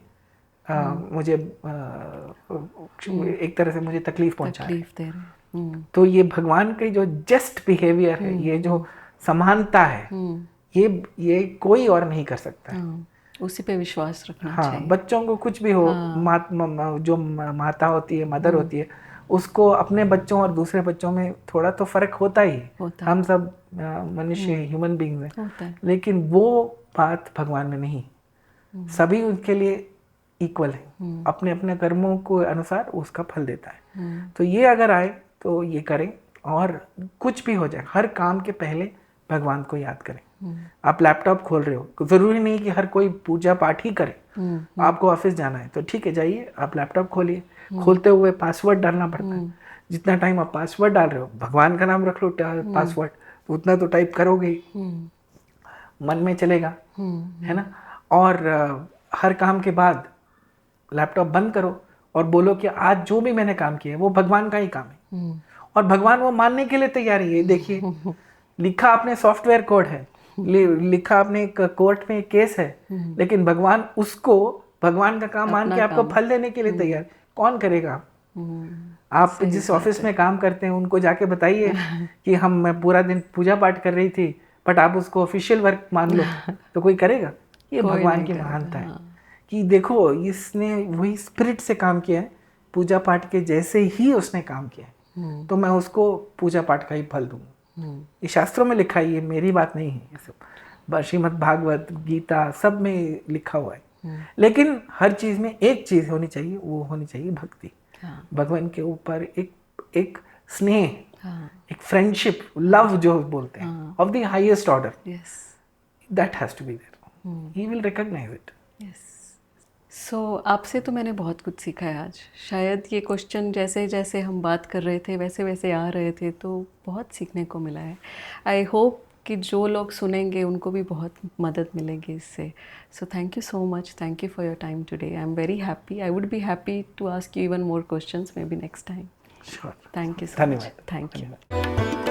मुझे एक तरह से मुझे तकलीफ पहुंचा रहे हैं। तो ये भगवान की जो जस्ट बिहेवियर है, ये जो समानता है, ये कोई और नहीं कर सकता है। उसी पे विश्वास रखना चाहिए। बच्चों को कुछ भी हो, जो माता होती है, मदर होती है, उसको अपने बच्चों और दूसरे बच्चों में थोड़ा तो फर्क होता ही है। हम सब मनुष्य ह्यूमन बीइंग्स हैं, लेकिन वो बात भगवान में नहीं। सभी उनके लिए इक्वल है, अपने अपने कर्मों के अनुसार उसका फल देता है। तो ये अगर आए तो ये करें, और कुछ भी हो जाए हर काम के पहले भगवान को याद करें। आप लैपटॉप खोल रहे हो, जरूरी नहीं कि हर कोई पूजा पाठ ही करे। आपको ऑफिस जाना है तो ठीक है, जाइए आप लैपटॉप खोलिए, खोलते हुए पासवर्ड डालना पड़ता है। जितना टाइम आप पासवर्ड डाल रहे हो, भगवान का नाम रख लो पासवर्ड, उतना तो टाइप करोगे, मन में चलेगा, है ना। और हर काम के बाद लैपटॉप बंद करो और बोलो कि आज जो भी मैंने काम किया है वो भगवान का ही काम है, और भगवान वो मानने के लिए तैयार है। देखिए, लिखा आपने सॉफ्टवेयर कोड है, लिखा आपने एक कोर्ट में एक केस है, लेकिन भगवान उसको भगवान का काम मान के आपको फल देने के लिए तैयार। कौन करेगा? आप जिस ऑफिस में काम करते हैं उनको जाके बताइए कि मैं पूरा दिन पूजा पाठ कर रही थी, बट आप उसको ऑफिशियल वर्क मान लो, तो कोई करेगा? ये भगवान की महानता है कि देखो, इसने वही स्पिरिट से काम किया है, पूजा पाठ के जैसे ही उसने काम किया है, तो मैं उसको पूजा पाठ का ही फल दूंगा। ये शास्त्रों में लिखा है, ये मेरी बात नहीं है, ये सब श्रीमद् भागवत गीता सब में लिखा हुआ है। लेकिन हर चीज में एक चीज होनी चाहिए, वो होनी चाहिए भक्ति। भगवान के ऊपर एक स्नेह, एक फ्रेंडशिप, लव जो बोलते हैं, of the highest order, that has to be there. He will recognise it. So आपसे तो मैंने बहुत कुछ सीखा है आज। शायद ये क्वेश्चन जैसे जैसे हम बात कर रहे थे वैसे वैसे आ रहे थे, तो बहुत सीखने को मिला है। आई होप कि जो लोग सुनेंगे उनको भी बहुत मदद मिलेगी इससे। So thank you so much, thank you for your time today. I am very happy, I would be happy to ask you even more questions maybe next time. Sure. Thank you so much. Thank you.